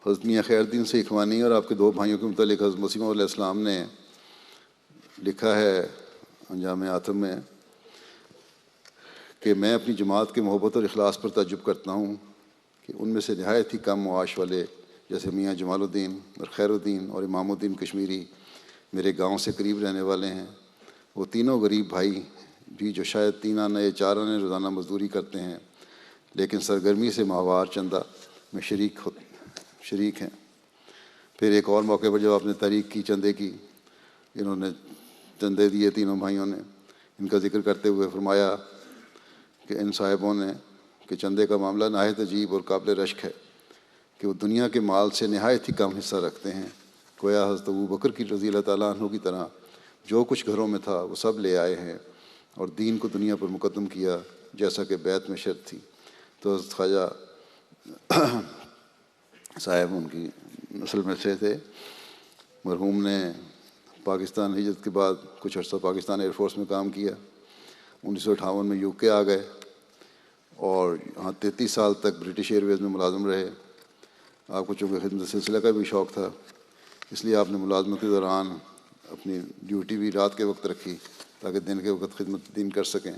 حضرت میاں خیر الدین سکھوانی اور آپ کے 2 بھائیوں کے متعلق حضرت مسیح موعود علیہ السلام نے لکھا ہے انجام آتم میں کہ میں اپنی جماعت کے محبت اور اخلاص پر تعجب کرتا ہوں کہ ان میں سے نہایت ہی کم معاش والے، جیسے میاں جمال الدین اور خیر الدین اور امام الدین کشمیری، میرے گاؤں سے قریب رہنے والے ہیں۔ وہ تینوں غریب بھائی بھی جو شاید 3 آنے یا 4 آنے روزانہ مزدوری کرتے ہیں، لیکن سرگرمی سے ماہوار چندہ میں شریک ہیں۔ پھر ایک اور موقع پر جب آپ نے تحریک کی چندے کی، انہوں نے چندے دیے تینوں بھائیوں نے، ان کا ذکر کرتے ہوئے فرمایا کہ ان صاحبوں نے کہ چندے کا معاملہ نہایت عجیب اور قابل رشک ہے کہ وہ دنیا کے مال سے نہایت ہی کم حصہ رکھتے ہیں، گویا حضرت ابوبکر کی رضی اللہ تعالیٰ عنہ کی طرح جو کچھ گھروں میں تھا وہ سب لے آئے ہیں اور دین کو دنیا پر مقدم کیا، جیسا کہ بیعت میں شرط تھی۔ تو حضرت خواجہ صاحب ان کی نسل میں سے تھے۔ مرحوم نے پاکستان ہجرت کے بعد کچھ عرصہ پاکستان ایئر فورس میں کام کیا۔ 1958 میں یو کے آ گئے اور یہاں 33 سال تک برٹش ایئر ویز میں ملازم رہے۔ آپ کو چونکہ خدمت سلسلہ کا بھی شوق تھا، اس لیے آپ نے ملازمت کے دوران اپنی ڈیوٹی بھی رات کے وقت رکھی تاکہ دن کے وقت خدمت دین کر سکیں۔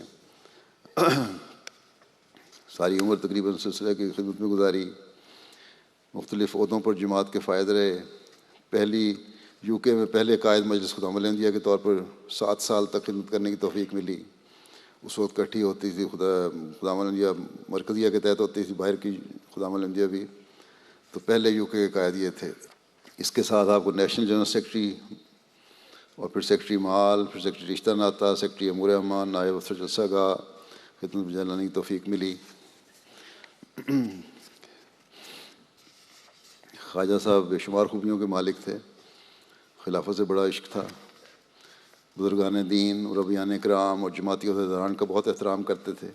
ساری عمر تقریباً سلسلہ کی خدمت میں گزاری، مختلف عہدوں پر جماعت کے فائد رہے۔ یو کے میں پہلے قائد مجلس خدام الاحمدیہ کے طور پر 7 سال تک خدمت کرنے کی توفیق ملی۔ اس وقت کٹھی ہوتی تھی خدام الاحمدیہ مرکزیہ کے تحت ہوتی تھی، باہر کی خدام الاحمدیہ بھی، تو پہلے یو کے قائد یہ تھے۔ اس کے ساتھ آپ کو نیشنل جنرل سیکرٹری اور پھر سیکرٹری مال، پھر سیکرٹری رشتہ ناطہ، سیکرٹری امور امان، نائب افسر جلسہ گاہ خدمت جلانے کی توفیق ملی۔ خواجہ صاحب بے شمار خوبیوں کے مالک تھے، خلافت سے بڑا عشق تھا، بزرگان دین، مربیان کرام اور جماعتی عہدیداران کا بہت احترام کرتے تھے،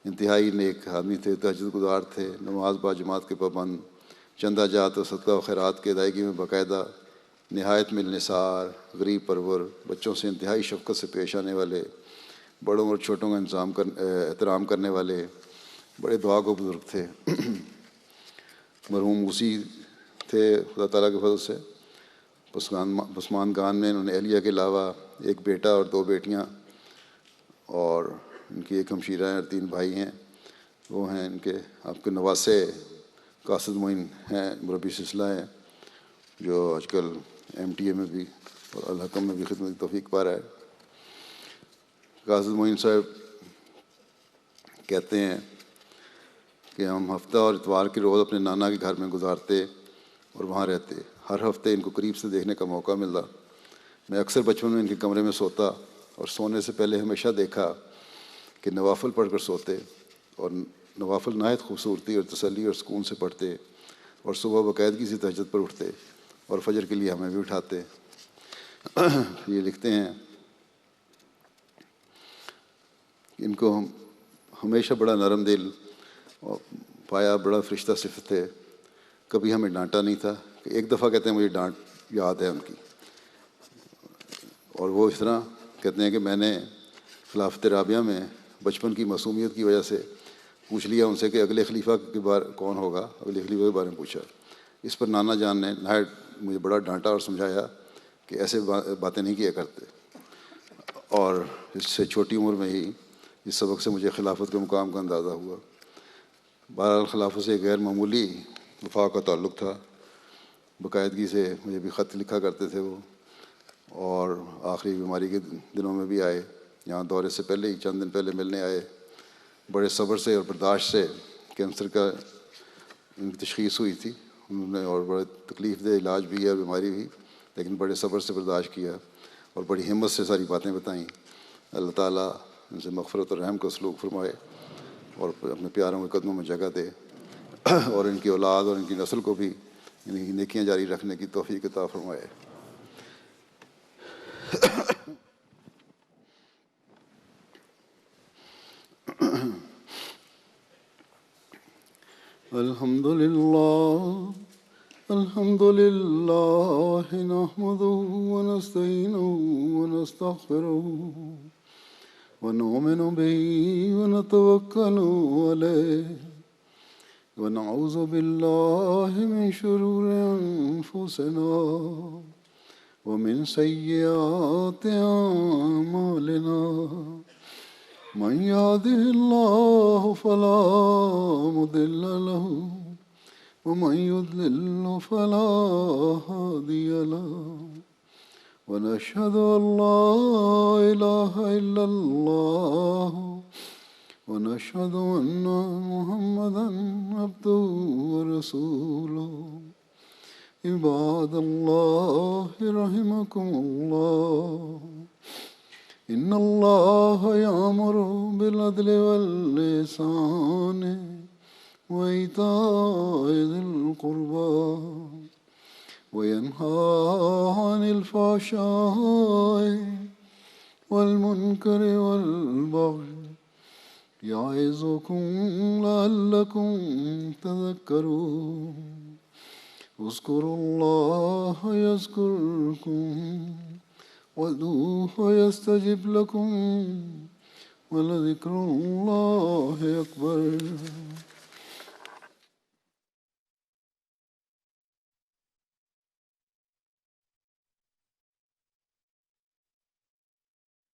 انتہائی نیک آدمی تھے، تہجد گزار تھے، نماز با جماعت کے پابند، چندہ جات اور صدقہ و خیرات کے ادائیگی میں باقاعدہ، نہایت ملنسار، غریب پرور، بچوں سے انتہائی شفقت سے پیش آنے والے، بڑوں اور چھوٹوں کا احترام کرنے والے، بڑے دعا کو بزرگ تھے۔ مرحوم موسی تھے خدا تعالیٰ کے فضل سے۔ بسمان گان میں انہوں نے اہلیہ کے علاوہ ایک بیٹا اور 2 بیٹیاں، اور ان کی ایک ہمشیرہ ہیں اور 3 بھائی ہیں۔ وہ ہیں ان کے آپ کے نواسے قاصد معین ہیں، مربی سلسلہ ہیں، جو آج کل MTA میں بھی اور الحکم میں بھی خدمت کی توفیق پا رہا ہے۔ قاصد معین صاحب کہتے ہیں کہ ہم ہفتہ اور اتوار کے روز اپنے نانا کے گھر میں گزارتے اور وہاں رہتے۔ ہر ہفتے ان کو قریب سے دیکھنے کا موقع ملتا۔ میں اکثر بچپن میں ان کے کمرے میں سوتا اور سونے سے پہلے ہمیشہ دیکھا کہ نوافل پڑھ کر سوتے، اور نوافل نہایت خوبصورتی اور تسلی اور سکون سے پڑھتے، اور صبح باقاعدگی سے تہجد پر اٹھتے اور فجر کے لیے ہمیں بھی اٹھاتے۔ یہ لکھتے ہیں کہ ان کو ہمیشہ بڑا نرم دل اور پایا، بڑا فرشتہ صفت تھے، کبھی ہمیں ڈانٹا نہیں تھا۔ کہ ایک دفعہ کہتے ہیں مجھے ڈانٹ یاد ہے ان کی، اور وہ اس طرح کہتے ہیں کہ میں نے خلافت رابعہ میں بچپن کی معصومیت کی وجہ سے پوچھ لیا ان سے کہ اگلے خلیفہ کے بارے کون ہوگا، اگلے خلیفہ کے بارے میں پوچھا۔ اس پر نانا جان نے نہایت مجھے بڑا ڈانٹا اور سمجھایا کہ ایسے باتیں نہیں کیا کرتے، اور اس سے چھوٹی عمر میں ہی اس سبق سے مجھے خلافت کے مقام کا اندازہ ہوا۔ بہرحال خلافت سے غیر معمولی وفا کا تعلق تھا، باقاعدگی سے مجھے بھی خط لکھا کرتے تھے وہ، اور آخری بیماری کے دنوں میں بھی آئے، یہاں دورے سے پہلے ہی چند دن پہلے ملنے آئے، بڑے صبر سے اور برداشت سے۔ کینسر کا ان کی تشخیص ہوئی تھی انہوں نے، اور بڑے تکلیف دہ علاج بھی ہے اور بیماری بھی، لیکن بڑے صبر سے برداشت کیا اور بڑی ہمت سے ساری باتیں بتائیں۔ اللہ تعالیٰ ان سے مغفرت اور رحم کا سلوک فرمائے اور اپنے پیاروں کے قدموں میں جگہ دے، اور ان کی اولاد اور ان کی نسل کو بھی ان کی نیکیاں جاری رکھنے کی توفیق عطا فرمائے۔ الحمد للہ نحمده ونستعینه ونستغفره ونؤمن به ونتوکل علیہ ونعوذ باللہ من شرور انفسنا ومن سیئات اعمالنا، من يهده الله فلا مضل له ومن يضلل فلا هادي له، ونشهد أن لا إله إلا الله ونشهد أن محمدا عبده ورسوله۔ عباد الله رحمكم الله، إن الله يأمر بالعدل والإحسان وإيتاء ذي القربى وينهى عن الفحشاء والمنكر والبغي، يعظكم لعلكم تذكرون۔ اذكروا الله يذكركم وادعوه يستجب لكم ولذكر الله أكبر۔